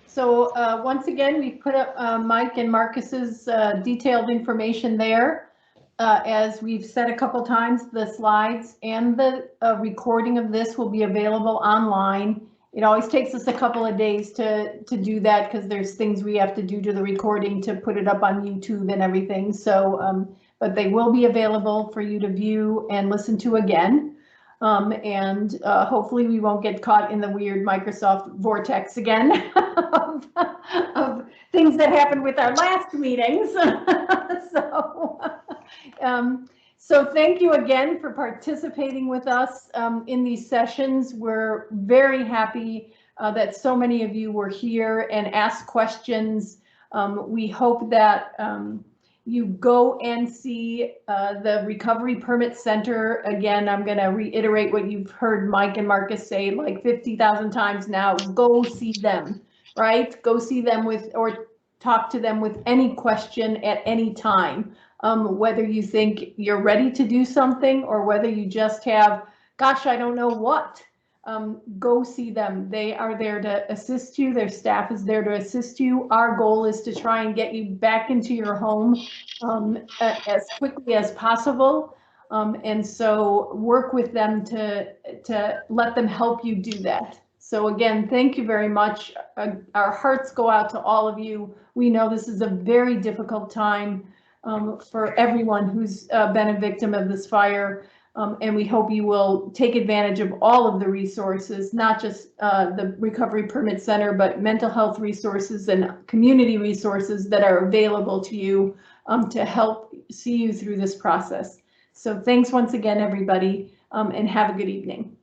So once again, we put up Mike and Marcus's detailed information there. As we've said a couple times, the slides and the recording of this will be available online. It always takes us a couple of days to do that because there's things we have to do to the recording to put it up on YouTube and everything. So, but they will be available for you to view and listen to again. And hopefully we won't get caught in the weird Microsoft vortex again of things that happened with our last meetings. So thank you again for participating with us in these sessions. We're very happy that so many of you were here and asked questions. We hope that you go and see the Recovery Permit Center. Again, I'm going to reiterate what you've heard Mike and Marcus say like 50,000 times now. Go see them, right? Go see them or talk to them with any question at any time. Whether you think you're ready to do something or whether you just have, gosh, I don't know what. Go see them. They are there to assist you. Their staff is there to assist you. Our goal is to try and get you back into your home as quickly as possible. And so work with them to let them help you do that. So again, thank you very much. Our hearts go out to all of you. We know this is a very difficult time for everyone who's been a victim of this fire. And we hope you will take advantage of all of the resources, not just the Recovery Permit Center, but mental health resources and community resources that are available to you to help see you through this process. So thanks once again, everybody, and have a good evening.